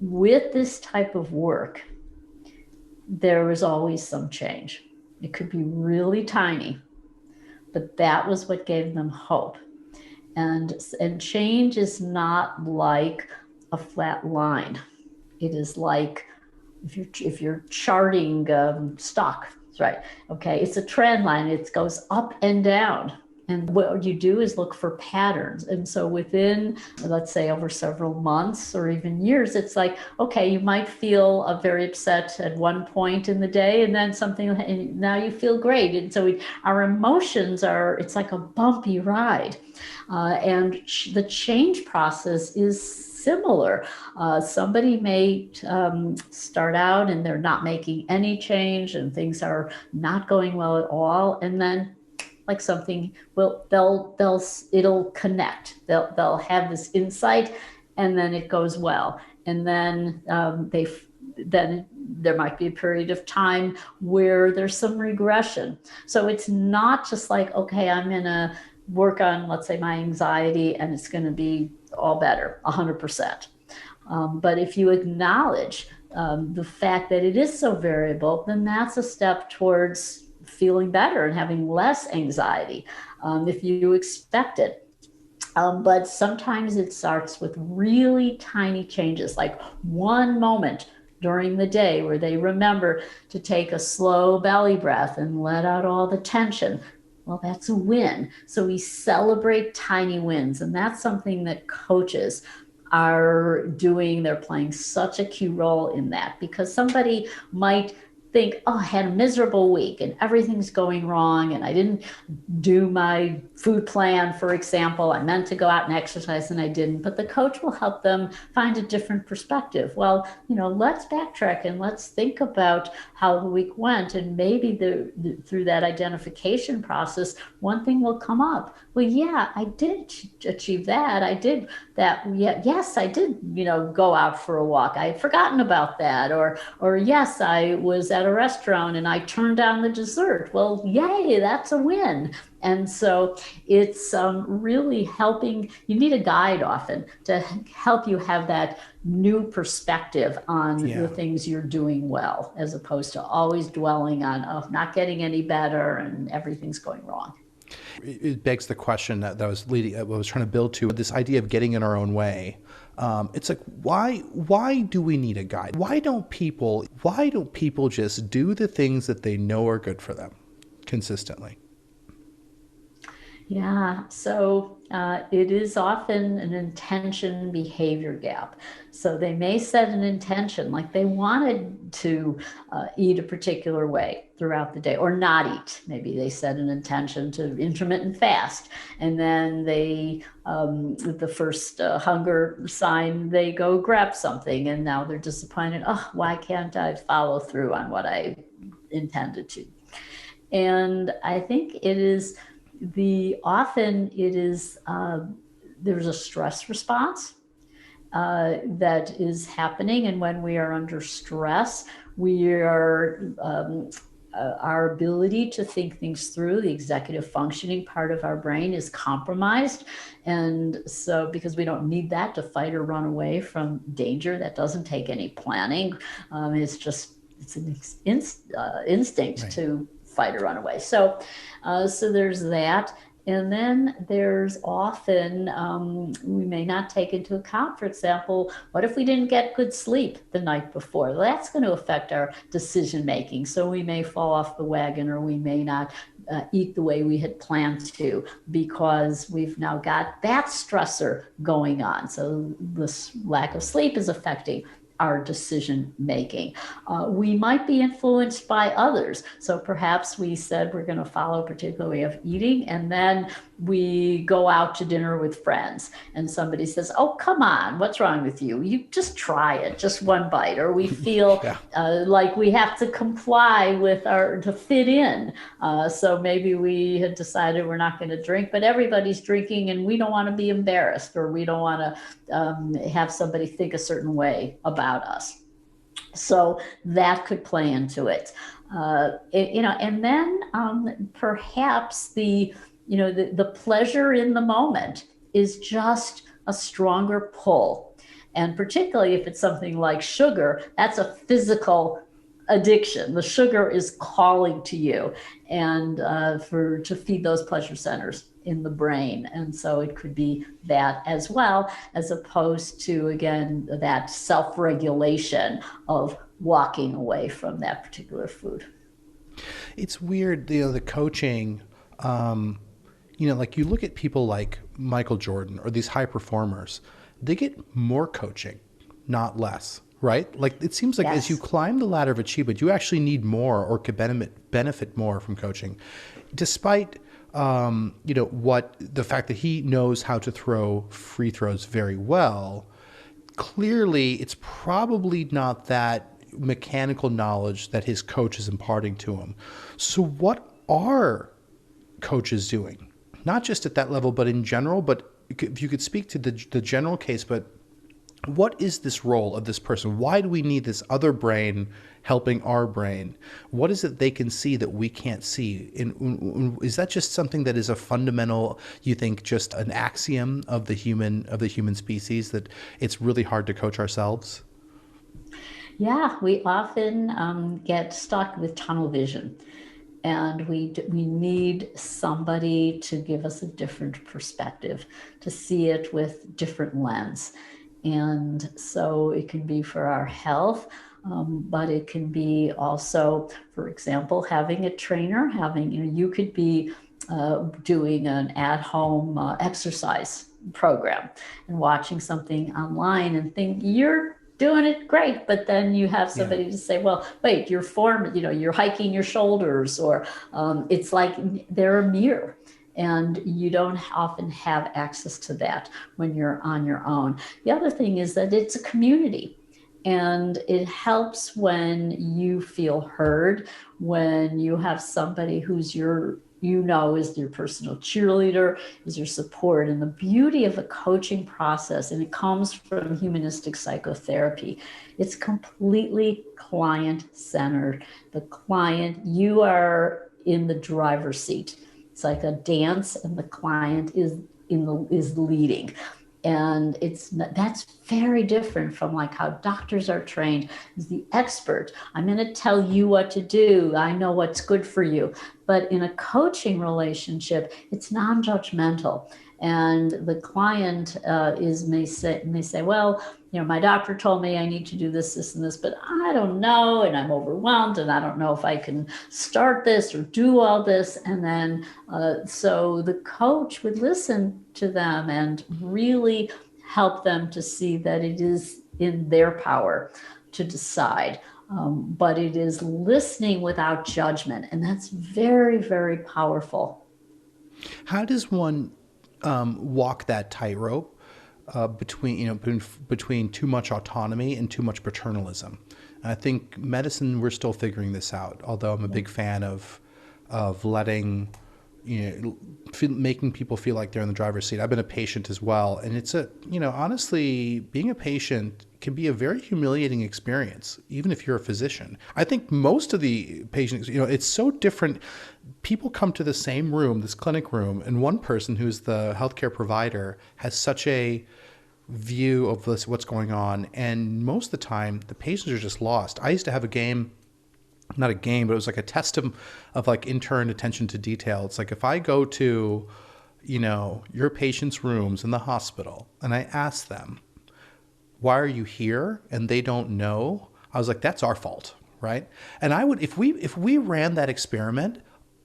S3: with this type of work, there was always some change. It could be really tiny, but that was what gave them hope. And change is not like a flat line. It is like if you're charting stock, right? Okay, it's a trend line. It goes up and down. And what you do is look for patterns. And so within, let's say, over several months or even years, it's like, okay, you might feel very upset at one point in the day, and then something, and now you feel great. And so our emotions it's like a bumpy ride. And the change process is similar. Somebody may start out and they're not making any change and things are not going well at all. And then like something it'll connect. They'll have this insight and then it goes well. And then then there might be a period of time where there's some regression. So it's not just like, okay, I'm going to work on, let's say, my anxiety and it's going to be all better 100%. But if you acknowledge the fact that it is so variable, then that's a step towards feeling better and having less anxiety if you expect it. But sometimes it starts with really tiny changes, like one moment during the day where they remember to take a slow belly breath and let out all the tension. Well, that's a win. So we celebrate tiny wins. And that's something that coaches are doing. They're playing such a key role in that, because somebody might think, oh, I had a miserable week and everything's going wrong and I didn't do my food plan, for example. I meant to go out and exercise and I didn't. But the coach will help them find a different perspective. Well, let's backtrack and let's think about how the week went. And maybe through that identification process, one thing will come up. Well, yeah, I did achieve that. I did that. Yeah, yes, I did, go out for a walk. I had forgotten about that. Or yes, I was at a restaurant and I turned down the dessert. Well, yay, that's a win. And so it's really helping. You need a guide often to help you have that new perspective on the things you're doing well, as opposed to always dwelling on, oh, not getting any better and everything's going wrong.
S2: It begs the question that I was trying to build to, this idea of getting in our own way. It's like, why do we need a guide? Why don't people just do the things that they know are good for them consistently?
S3: Yeah, so it is often an intention behavior gap. So they may set an intention, like they wanted to eat a particular way throughout the day or not eat. Maybe they set an intention to intermittent fast. And then with the first hunger sign, they go grab something and now they're disappointed. Oh, why can't I follow through on what I intended to? And I think there's a stress response that is happening. And when we are under stress, our ability to think things through, the executive functioning part of our brain, is compromised. And so, because we don't need that to fight or run away from danger, that doesn't take any planning. It's an instinct right. To fight or run away. So there's that. And then there's often, we may not take into account, for example, what if we didn't get good sleep the night before? Well, that's going to affect our decision making. So we may fall off the wagon, or we may not eat the way we had planned to, because we've now got that stressor going on. So this lack of sleep is affecting our decision making. We might be influenced by others. So perhaps we said we're going to follow a particular way of eating, and then we go out to dinner with friends and somebody says, oh, come on, what's wrong with you? You just try it, just one bite. Or we feel like we have to comply to fit in. So maybe we had decided we're not going to drink, but everybody's drinking and we don't want to be embarrassed, or we don't want to have somebody think a certain way about us. So that could play into it. And then perhaps the pleasure in the moment is just a stronger pull. And particularly if it's something like sugar, that's a physical addiction. The sugar is calling to you, and to feed those pleasure centers in the brain. And so it could be that as well, as opposed to, again, that self-regulation of walking away from that particular food.
S2: It's weird, the coaching, like you look at people like Michael Jordan or these high performers, they get more coaching, not less, right? Like it seems like as you climb the ladder of achievement, you actually need more or could benefit more from coaching, despite what the fact that he knows how to throw free throws very well. Clearly, it's probably not that mechanical knowledge that his coach is imparting to him. So what are coaches doing? Not just at that level, but in general, but if you could speak to the general case, but what is this role of this person? Why do we need this other brain helping our brain? What is it they can see that we can't see? Is that just something that is a fundamental, you think, just an axiom of the human species, that it's really hard to coach ourselves?
S3: Yeah, we often get stuck with tunnel vision, and we need somebody to give us a different perspective, to see it with different lens. And so it can be for our health, but it can be also, for example, having a trainer, you could be doing an at-home exercise program and watching something online and think you're doing it great, but then you have somebody to say, well, wait, you're hiking your shoulders, or it's like they're a mirror. And you don't often have access to that when you're on your own. The other thing is that it's a community, and it helps when you feel heard, when you have somebody who's is your personal cheerleader, is your support. And the beauty of the coaching process, and it comes from humanistic psychotherapy, it's completely client-centered. The client, you are in the driver's seat. It's like a dance, and the client is leading. And that's very different from like how doctors are trained as the expert. I'm going to tell you what to do. I know what's good for you. But in a coaching relationship, it's non-judgmental. And the client may say, well, my doctor told me I need to do this, this, and this, but I don't know, and I'm overwhelmed, and I don't know if I can start this or do all this. And then so the coach would listen to them and really help them to see that it is in their power to decide. But it is listening without judgment, and that's very, very powerful.
S2: How does one walk that tightrope between too much autonomy and too much paternalism? And I think medicine, we're still figuring this out. Although I'm a big fan of letting, making people feel like they're in the driver's seat. I've been a patient as well, and it's honestly, being a patient can be a very humiliating experience, even if you're a physician. I think most of the patients, it's so different. People come to the same room, this clinic room, and one person who's the healthcare provider has such a view of what's going on, and most of the time the patients are just lost. I used to have not a game, but it was like a test of like intern attention to detail. It's like if I go to, your patient's rooms in the hospital and I ask them, why are you here? And they don't know. I was like, that's our fault, right? And I would, if we ran that experiment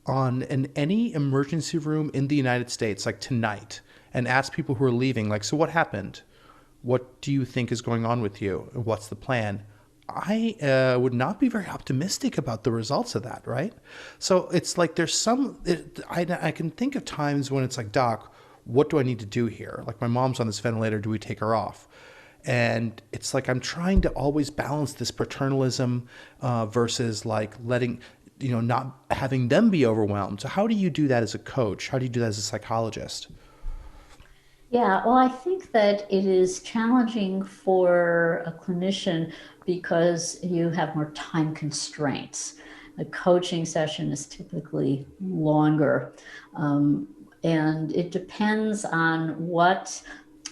S2: in any emergency room in the United States, like tonight, and asked people who are leaving, like, so what happened? What do you think is going on with you? What's the plan? I would not be very optimistic about the results of that, right? So it's like I can think of times when it's like, doc, what do I need to do here? Like my mom's on this ventilator, do we take her off? And it's like I'm trying to always balance this paternalism versus like letting, not having them be overwhelmed. So how do you do that as a coach? How do you do that as a psychologist?
S3: Yeah, well, I think that it is challenging for a clinician because you have more time constraints. A coaching session is typically longer. And it depends on what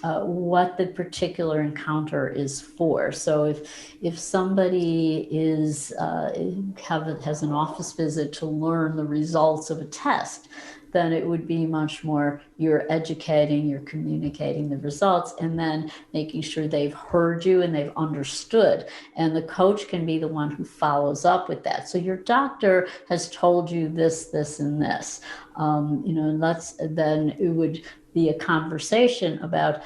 S3: the particular encounter is for. So if somebody has an office visit to learn the results of a test, then it would be much more you're educating, you're communicating the results, and then making sure they've heard you and they've understood. And the coach can be the one who follows up with that. So your doctor has told you this, this, and this. Then it would be a conversation about,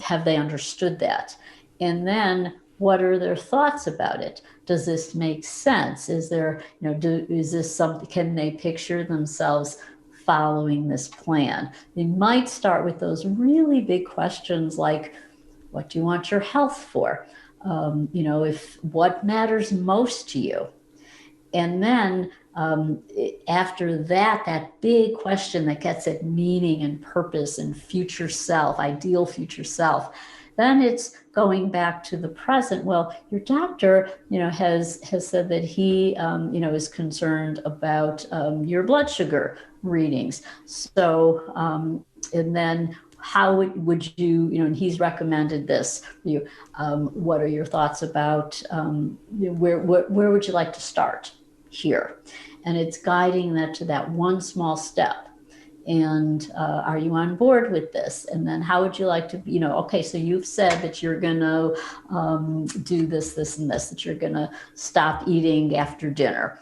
S3: have they understood that? And then what are their thoughts about it? Does this make sense? Is there, is this something, can they picture themselves following this plan? They might start with those really big questions like, what do you want your health for? If what matters most to you? And then after that big question that gets at meaning and purpose and future self, ideal future self, then it's going back to the present. Well, your doctor, has said that he, is concerned about your blood sugar readings. So, and then how would you, and he's recommended this for you. What are your thoughts about where would you like to start here? And it's guiding that to that one small step. And are you on board with this? And then how would you like to, okay, so you've said that you're going to do this, this, and this, that you're going to stop eating after dinner.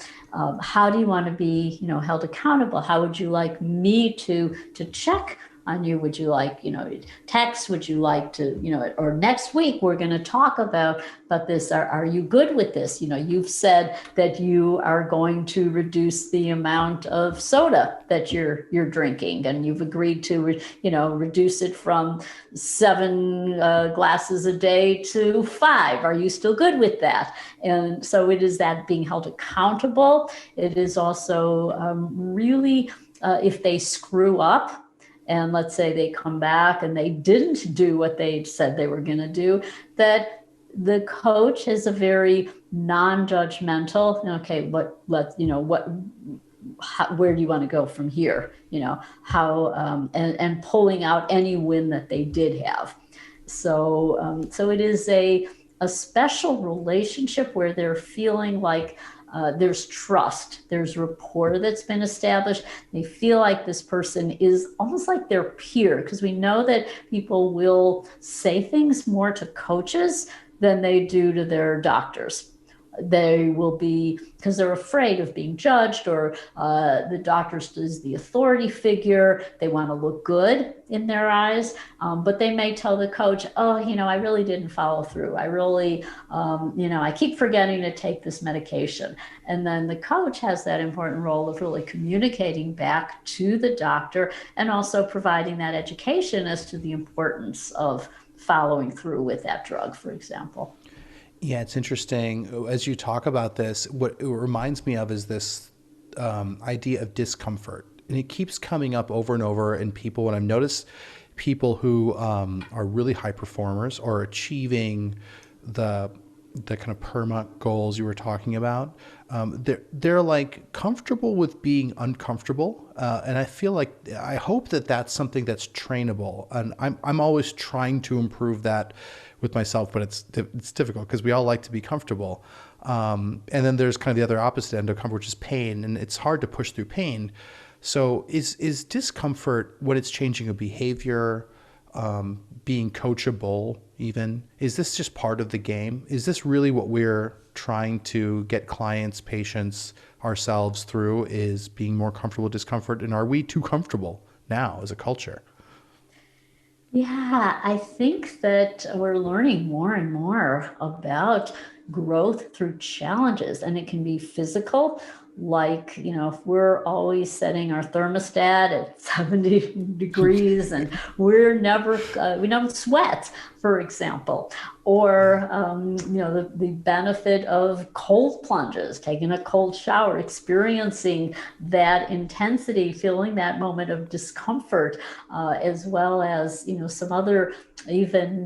S3: How do you want to be, held accountable? How would you like me to check on you? Would you like, text? Would you like to, or next week we're going to talk about this. Are you good with this? You've said that you are going to reduce the amount of soda that you're drinking, and you've agreed to, reduce it from 7 glasses a day to 5. Are you still good with that? And so it is that being held accountable. It is also really, if they screw up, and let's say they come back and they didn't do what they said they were going to do, that the coach is a very non-judgmental, okay, where do you want to go from here? How, and pulling out any win that they did have. So it is a special relationship where they're feeling like there's trust, there's rapport that's been established. They feel like this person is almost like their peer, because we know that people will say things more to coaches than they do to their doctors. They will be, because they're afraid of being judged, or the doctor is the authority figure. They want to look good in their eyes, but they may tell the coach, oh, I really didn't follow through. I really, I keep forgetting to take this medication. And then the coach has that important role of really communicating back to the doctor, and also providing that education as to the importance of following through with that drug, for example.
S2: Yeah, it's interesting. As you talk about this, what it reminds me of is this idea of discomfort. And it keeps coming up over and over in people. And I've noticed people who are really high performers or achieving the kind of perma goals you were talking about. They're like comfortable with being uncomfortable. And I hope that that's something that's trainable. And I'm always trying to improve that with myself, but it's difficult because we all like to be comfortable. And then there's kind of the other opposite end of comfort, which is pain, and it's hard to push through pain. So is discomfort when it's changing a behavior, being coachable even? Is this just part of the game? Is this really what we're trying to get clients, patients, ourselves through, is being more comfortable with discomfort? And are we too comfortable now as a culture?
S3: Yeah, I think that we're learning more and more about growth through challenges, and it can be physical. Like, if we're always setting our thermostat at 70 degrees and we never sweat, for example, or, the benefit of cold plunges, taking a cold shower, experiencing that intensity, feeling that moment of discomfort, as well as, some other even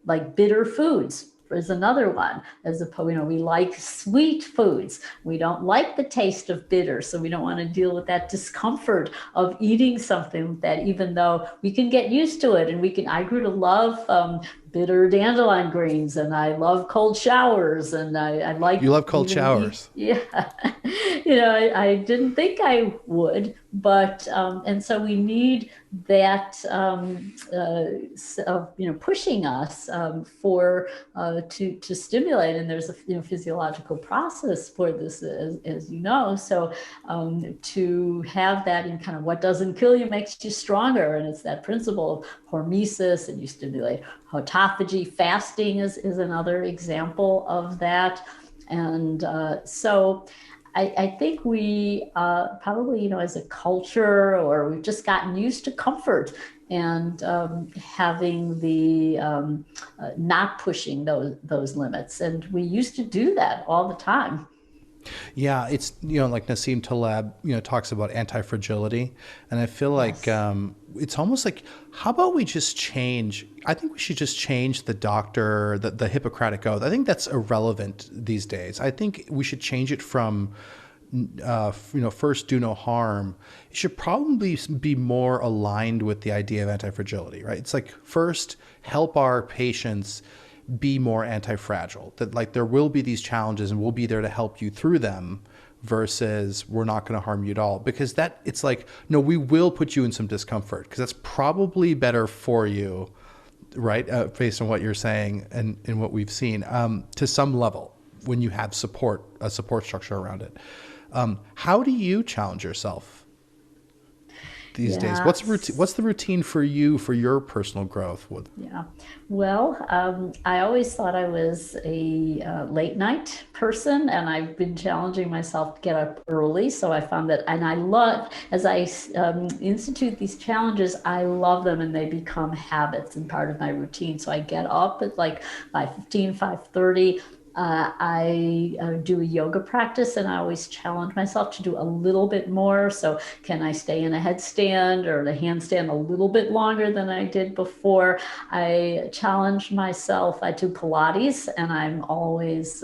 S3: like bitter foods, is another one. As opposed, we like sweet foods. We don't like the taste of bitter, so we don't want to deal with that discomfort of eating something that, even though we can get used to it, and I grew to love bitter dandelion greens, and I love cold showers, and I like
S2: You love cold
S3: even
S2: showers.
S3: yeah. I didn't think I would, but and so we need that pushing us for to stimulate, and there's a physiological process for this, as you know. So to have that in kind of what doesn't kill you makes you stronger, and it's that principle of hormesis, and you stimulate autophagy. Fasting is another example of that. And so I think we probably, as a culture, or we've just gotten used to comfort and having the not pushing those limits. And we used to do that all the time.
S2: Yeah, it's, like Nassim Taleb, talks about anti-fragility. And I feel like it's almost like, how about we just change? I think we should just change the Hippocratic Oath. I think that's irrelevant these days. I think we should change it from, first do no harm. It should probably be more aligned with the idea of anti-fragility, right? It's like, first, help our patients be more anti-fragile, that like there will be these challenges and we'll be there to help you through them, versus we're not going to harm you at all. Because that, it's like, no, we will put you in some discomfort because that's probably better for you, right? Based on what you're saying and what we've seen, to some level, when you have a support structure around it. How do you challenge yourself these days? What's the routine for you, for your personal growth?
S3: Yeah. Well, I always thought I was a late night person, and I've been challenging myself to get up early. So I found that, and I love, as I institute these challenges, I love them, and they become habits and part of my routine. So I get up at like 5:15, 5:30. I do a yoga practice, and I always challenge myself to do a little bit more. So can I stay in a headstand or the handstand a little bit longer than I did before? I challenge myself. I do Pilates, and I'm always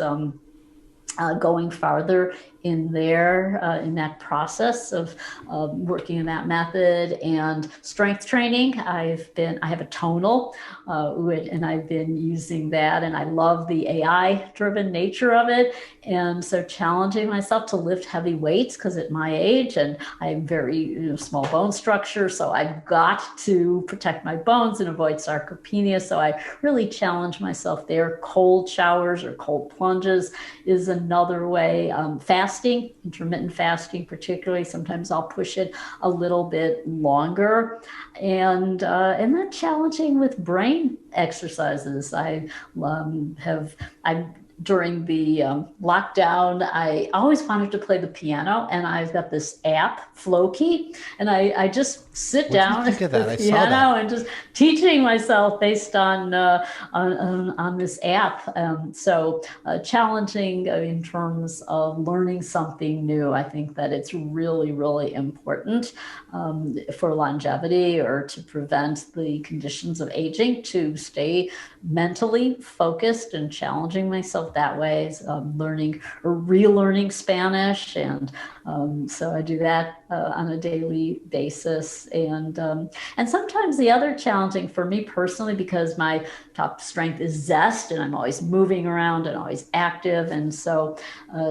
S3: going farther in in that process of working in that method. And strength training, I have a tonal, and I've been using that, and I love the AI driven nature of it. And so challenging myself to lift heavy weights, because at my age, and I have very small bone structure, so I've got to protect my bones and avoid sarcopenia. So I really challenge myself there. Cold showers or cold plunges is another way. Fasting, intermittent fasting particularly, sometimes I'll push it a little bit longer. And then challenging with brain exercises. During the lockdown, I always wanted to play the piano, and I've got this app, Flowkey, and I just sit down at the piano and just teaching myself based on this app. So challenging in terms of learning something new. I think that it's really, really important for longevity, or to prevent the conditions of aging, to stay mentally focused, and challenging myself that way, learning or relearning Spanish. And so I do that on a daily basis. And sometimes the other challenging for me personally, because my top strength is zest, and I'm always moving around and always active. And so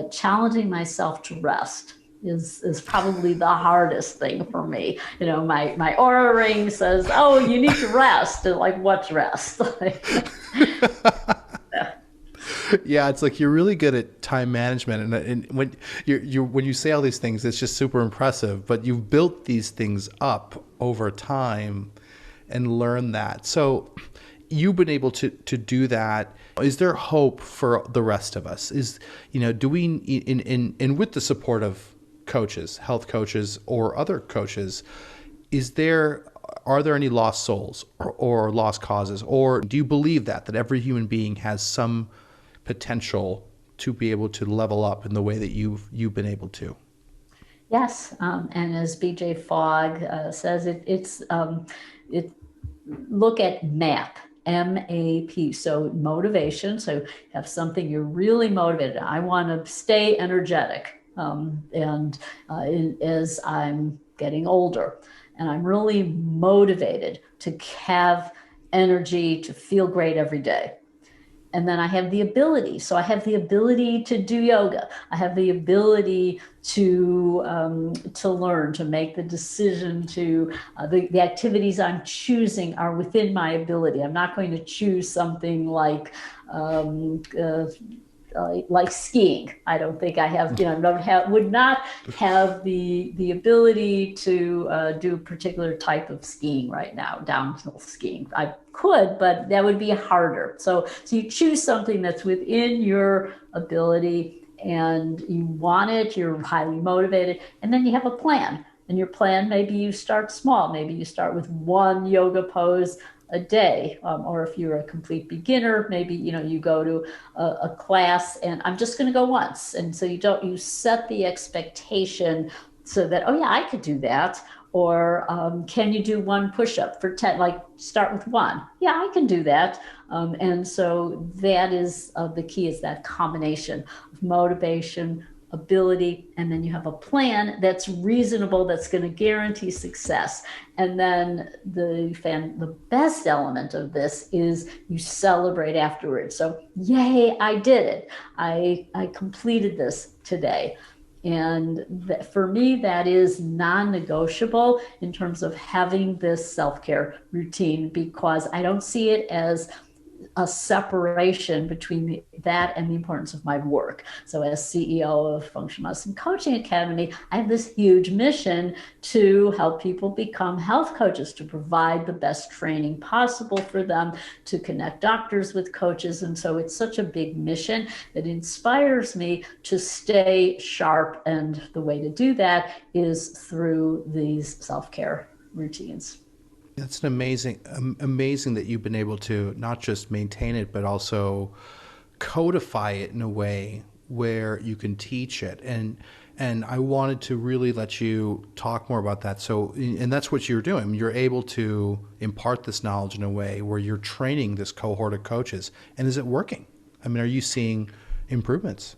S3: challenging myself to rest is probably the hardest thing for me. My aura ring says, "Oh, you need to rest." And like, what's rest?
S2: Yeah, it's like you're really good at time management, and when when you say all these things, it's just super impressive. But you've built these things up over time and learned that. So you've been able to do that. Is there hope for the rest of us? Do we in with the support of coaches, health coaches, or other coaches? Are there any lost souls or lost causes, or do you believe that every human being has some potential to be able to level up in the way that you've been able to?
S3: Yes, and as BJ Fogg says, look at MAP. MAP. So motivation. So have something you're really motivated. I want to stay energetic. As I'm getting older, and I'm really motivated to have energy, to feel great every day. And then I have the ability. So I have the ability to do yoga. I have the ability to learn, to make the decision, to the activities I'm choosing are within my ability. I'm not going to choose something like skiing. I don't think I have, would not have the ability to do a particular type of skiing right now, downhill skiing. I could, but that would be harder. So you choose something that's within your ability and you want it, you're highly motivated, and then you have a plan. And your plan, maybe you start small. Maybe you start with one yoga pose a day, or if you're a complete beginner, maybe you go to a class and I'm just going to go once, and so you set the expectation so that, oh yeah, I could do that. Or can you do one push-up for 10, like start with one? Yeah, I can do that. And so that is the key, is that combination of motivation, ability, and then you have a plan that's reasonable, that's going to guarantee success. And then the best element of this is you celebrate afterwards. So yay, I did it. I completed this today. And for me, that is non-negotiable in terms of having this self-care routine, because I don't see it as a separation between that and the importance of my work. So as CEO of Functional Medicine Coaching Academy, I have this huge mission to help people become health coaches, to provide the best training possible for them, to connect doctors with coaches. And so it's such a big mission that inspires me to stay sharp. And the way to do that is through these self-care routines.
S2: That's an amazing that you've been able to not just maintain it, but also codify it in a way where you can teach it. And I wanted to really let you talk more about that. So, and that's what you're doing. You're able to impart this knowledge in a way where you're training this cohort of coaches. And is it working? I mean, are you seeing improvements?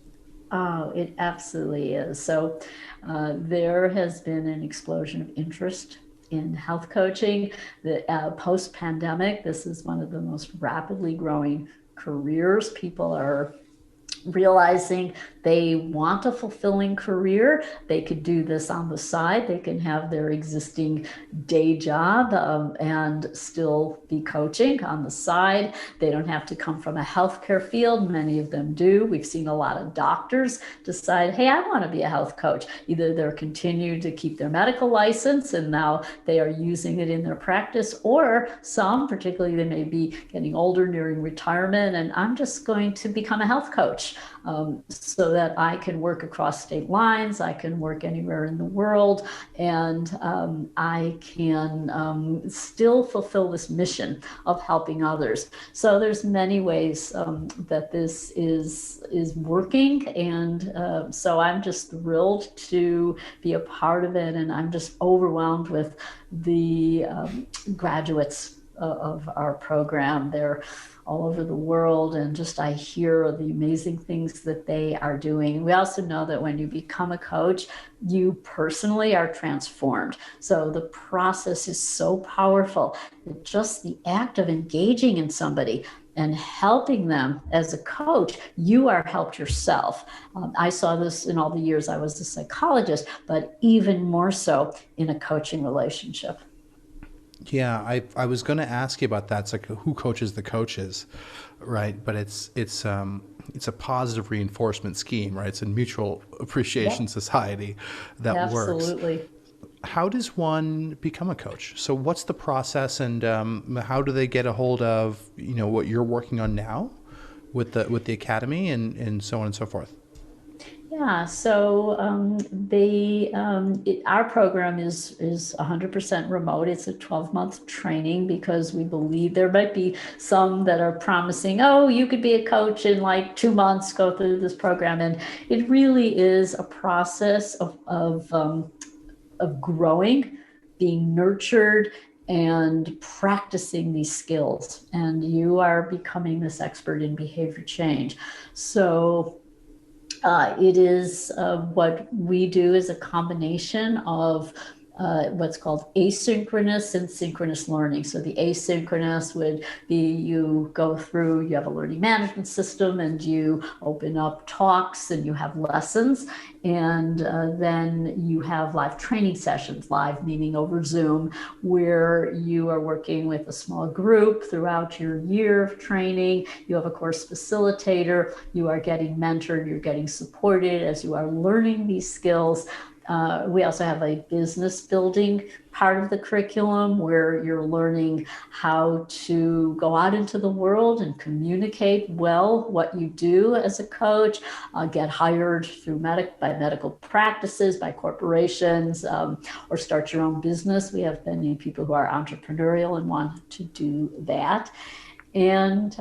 S3: Oh, it absolutely is. So there has been an explosion of interest in health coaching. The post-pandemic, this is one of the most rapidly growing careers. People are realizing they want a fulfilling career. They could do this on the side. They can have their existing day job and still be coaching on the side. They don't have to come from a healthcare field. Many of them do. We've seen a lot of doctors decide, hey, I want to be a health coach. Either they're continuing to keep their medical license and now they are using it in their practice, or some, particularly they may be getting older, nearing retirement, and I'm just going to become a health coach. So that I can work across state lines, I can work anywhere in the world, and I can still fulfill this mission of helping others. So there's many ways that this is working, and so I'm just thrilled to be a part of it, and I'm just overwhelmed with the graduates of our program. They're all over the world, and just I hear the amazing things that they are doing. We also know that when you become a coach, you personally are transformed. So the process is so powerful. Just the act of engaging in somebody and helping them as a coach, you are helped yourself. I saw this in all the years I was a psychologist, but even more so in a coaching relationship.
S2: Yeah, I was going to ask you about that. It's like, who coaches the coaches, right? But it's a positive reinforcement scheme, right? It's a mutual appreciation society that works.
S3: Absolutely.
S2: How does one become a coach? So what's the process, and how do they get a hold of what you're working on now with the academy and so on and so forth?
S3: Yeah, so our program is 100% remote. It's a 12-month training because we believe there might be some that are promising, oh, you could be a coach in like 2 months, go through this program. And it really is a process of growing, being nurtured, and practicing these skills. And you are becoming this expert in behavior change. So it is what we do is a combination of what's called asynchronous and synchronous learning. So the asynchronous would be you go through, you have a learning management system and you open up talks and you have lessons. And then you have live training sessions, live meaning over Zoom, where you are working with a small group throughout your year of training. You have a course facilitator, you are getting mentored, you're getting supported as you are learning these skills. We also have a business building part of the curriculum where you're learning how to go out into the world and communicate well what you do as a coach, get hired through by medical practices, by corporations, or start your own business. We have many people who are entrepreneurial and want to do that. And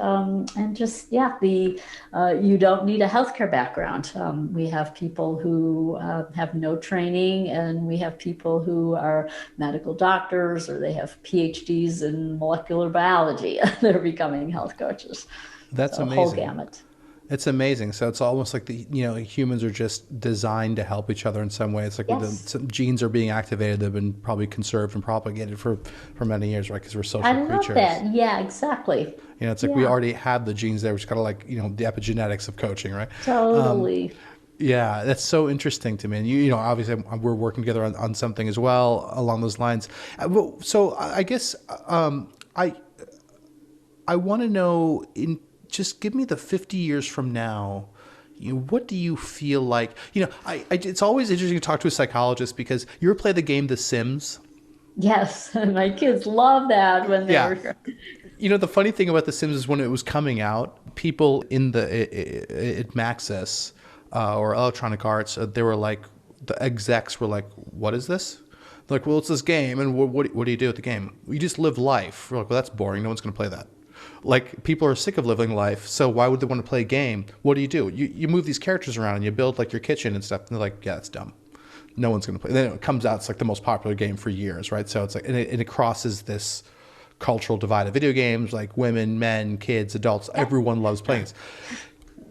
S3: just you don't need a healthcare background. We have people who have no training, and we have people who are medical doctors or they have PhDs in molecular biology. They're becoming health coaches.
S2: That's
S3: so
S2: amazing.
S3: Whole gamut.
S2: It's amazing. So it's almost like humans are just designed to help each other in some way. It's like some genes are being activated. They've been probably conserved and propagated for many years, right? Because we're social creatures.
S3: I love that. Yeah, exactly.
S2: It's like we already have the genes there. We just got to the epigenetics of coaching, right?
S3: Totally.
S2: Yeah, that's so interesting to me. And obviously we're working together on something as well along those lines. So I guess I want to know just give me the 50 years from now. What do you feel like? It's always interesting to talk to a psychologist because you ever play the game The Sims?
S3: Yes, my kids love that when they were.
S2: The funny thing about The Sims is when it was coming out, people in at Maxis or Electronic Arts, they were like, the execs were like, "What is this?" They're like, "Well, it's this game, and what do you do with the game? You just live life." We're like, "Well, that's boring. No one's going to play that." Like, people are sick of living life, so why would they want to play a game? What do? You move these characters around and you build like your kitchen and stuff. And they're like, yeah, it's dumb. No one's going to play. Then it comes out, it's like the most popular game for years, right? So it's like, and it crosses this cultural divide of video games, like women, men, kids, adults, everyone loves playing this.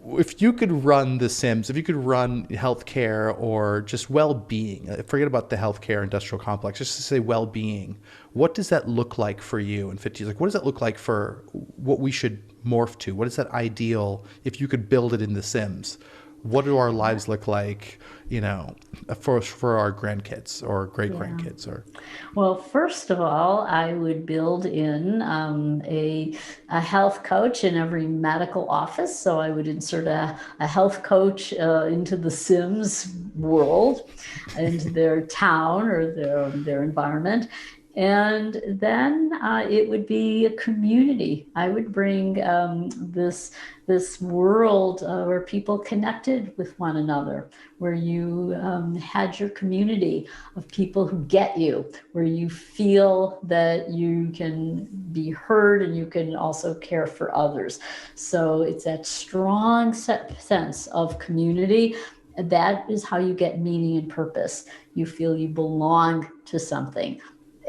S2: If you could run The Sims, if you could run healthcare or just well-being, forget about the healthcare industrial complex, just to say well-being, what does that look like for you in 50 years? Like, what does that look like for what we should morph to? What is that ideal if you could build it in The Sims? What do our lives look like, for our grandkids or great grandkids?
S3: Well, first of all, I would build in a health coach in every medical office. So I would insert a health coach into the Sims world, into their town or their environment. And then it would be a community. I would bring this world where people connected with one another, where you had your community of people who get you, where you feel that you can be heard and you can also care for others. So it's that strong sense of community. That is how you get meaning and purpose. You feel you belong to something.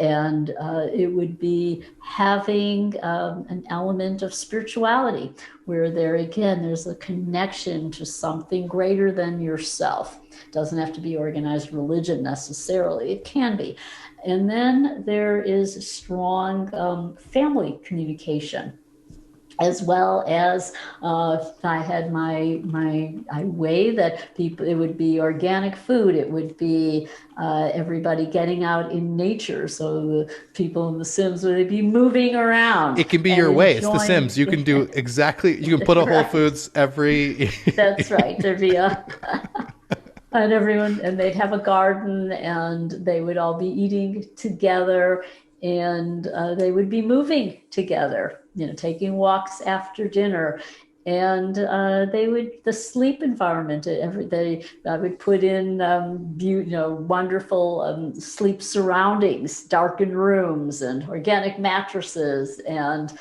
S3: And it would be having an element of spirituality where there's a connection to something greater than yourself. It doesn't have to be organized religion necessarily. It can be. And then there is strong family communication, as well as I had my way that people, it would be organic food, it would be everybody getting out in nature. So the people in The Sims would be moving around.
S2: It can be your way. It's The Sims. You can do exactly. You can put a Whole Foods every.
S3: That's right. There'd be and they'd have a garden, and they would all be eating together, and they would be moving together, taking walks after dinner. And the sleep environment, I would put in, wonderful sleep surroundings, darkened rooms and organic mattresses, and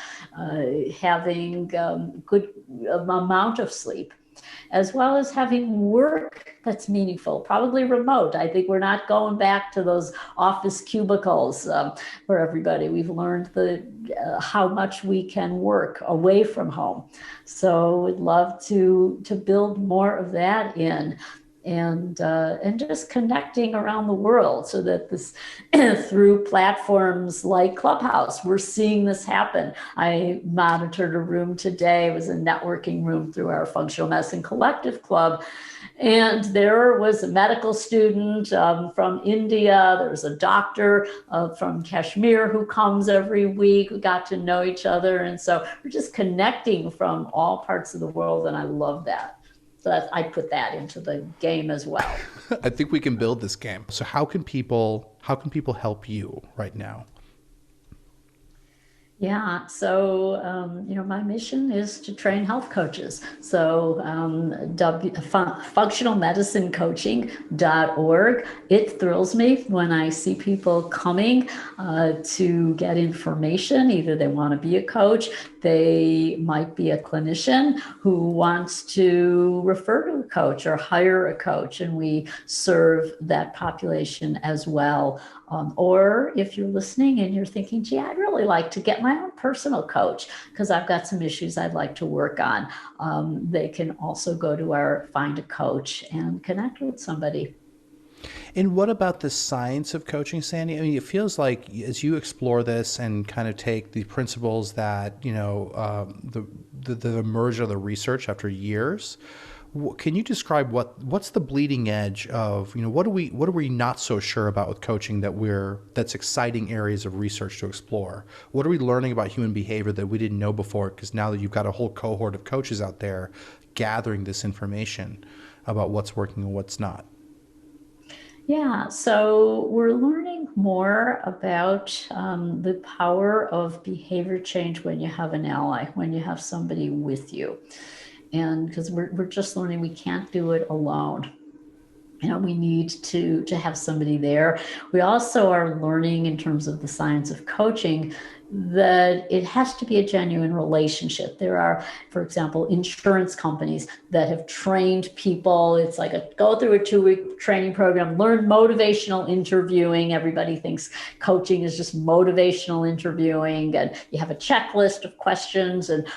S3: having good amount of sleep. as well as having work that's meaningful, probably remote. I think we're not going back to those office cubicles for everybody. We've learned how much we can work away from home. So we'd love to build more of that in. And just connecting around the world so that this through platforms like Clubhouse, we're seeing this happen. I monitored a room today. It was a networking room through our Functional Medicine Collective Club. And there was a medical student from India. There was a doctor from Kashmir who comes every week. We got to know each other. And so we're just connecting from all parts of the world. And I love that. So I put that into the game as well.
S2: I think we can build this game. So how can people help you right now?
S3: Yeah, so my mission is to train health coaches. So functionalmedicinecoaching.org. It thrills me when I see people coming to get information. Either they want to be a coach, they might be a clinician who wants to refer to a coach or hire a coach, and we serve that population as well. Or if you're listening and you're thinking, gee, I'd really like to get my own personal coach because I've got some issues I'd like to work on, they can also go to our Find a Coach and connect with somebody.
S2: And what about the science of coaching, Sandy? I mean, it feels like as you explore this and kind of take the principles that, that emerge out of the research after years, can you describe what's the bleeding edge of, what are we not so sure about with coaching that's exciting areas of research to explore? What are we learning about human behavior that we didn't know before? Because now that you've got a whole cohort of coaches out there gathering this information about what's working and what's not.
S3: Yeah, so we're learning more about the power of behavior change when you have an ally, when you have somebody with you. And because we're just learning we can't do it alone. We need to have somebody there. We also are learning in terms of the science of coaching that it has to be a genuine relationship. There are, for example, insurance companies that have trained people. It's like go through a 2-week training program, learn motivational interviewing. Everybody thinks coaching is just motivational interviewing, and you have a checklist of questions, and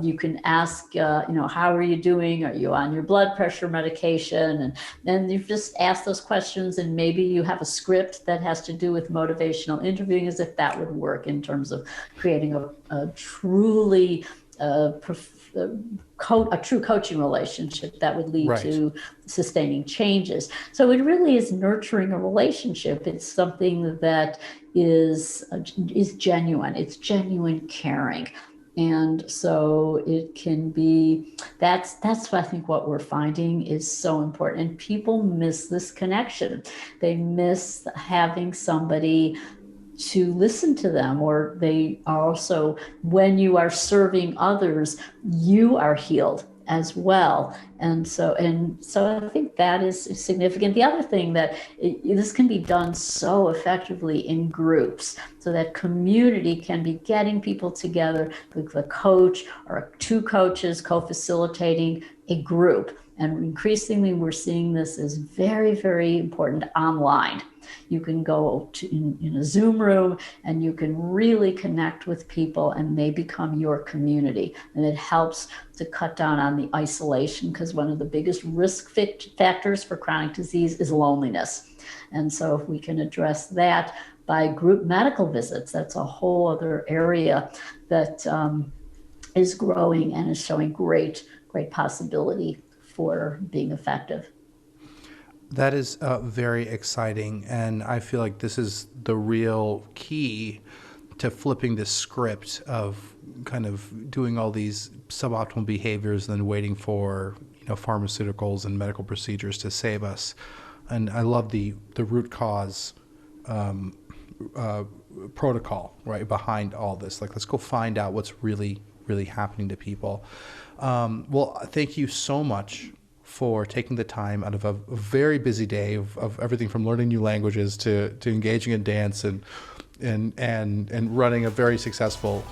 S3: you can ask, how are you doing? Are you on your blood pressure medication? And then you just ask those questions, and maybe you have a script that has to do with motivational interviewing, as if that would work in terms of creating a truly a true coaching relationship that would lead to sustaining changes. So it really is nurturing a relationship. It's something that is genuine. It's genuine caring. And so it can be, that's I think what we're finding is so important. And people miss this connection. They miss having somebody to listen to them, or they also, when you are serving others, you are healed as well. And so I think that is significant. The other thing that this can be done so effectively in groups, so that community can be getting people together with a coach or 2 coaches co-facilitating a group. And increasingly, we're seeing this as very, very important online. You can go in a Zoom room and you can really connect with people, and they become your community. And it helps to cut down on the isolation, because one of the biggest risk factors for chronic disease is loneliness. And so if we can address that by group medical visits, that's a whole other area that is growing and is showing great possibility for being effective.
S2: That is very exciting, and I feel like this is the real key to flipping this script of kind of doing all these suboptimal behaviors and then waiting for pharmaceuticals and medical procedures to save us. And I love the root cause protocol behind all this. Like, let's go find out what's really happening to people. Well, thank you so much for taking the time out of a very busy day of everything from learning new languages to engaging in dance and running a very successful,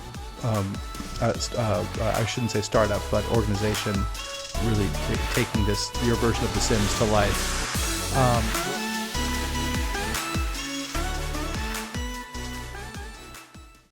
S2: I shouldn't say startup, but organization.
S4: really taking your version of The Sims to life.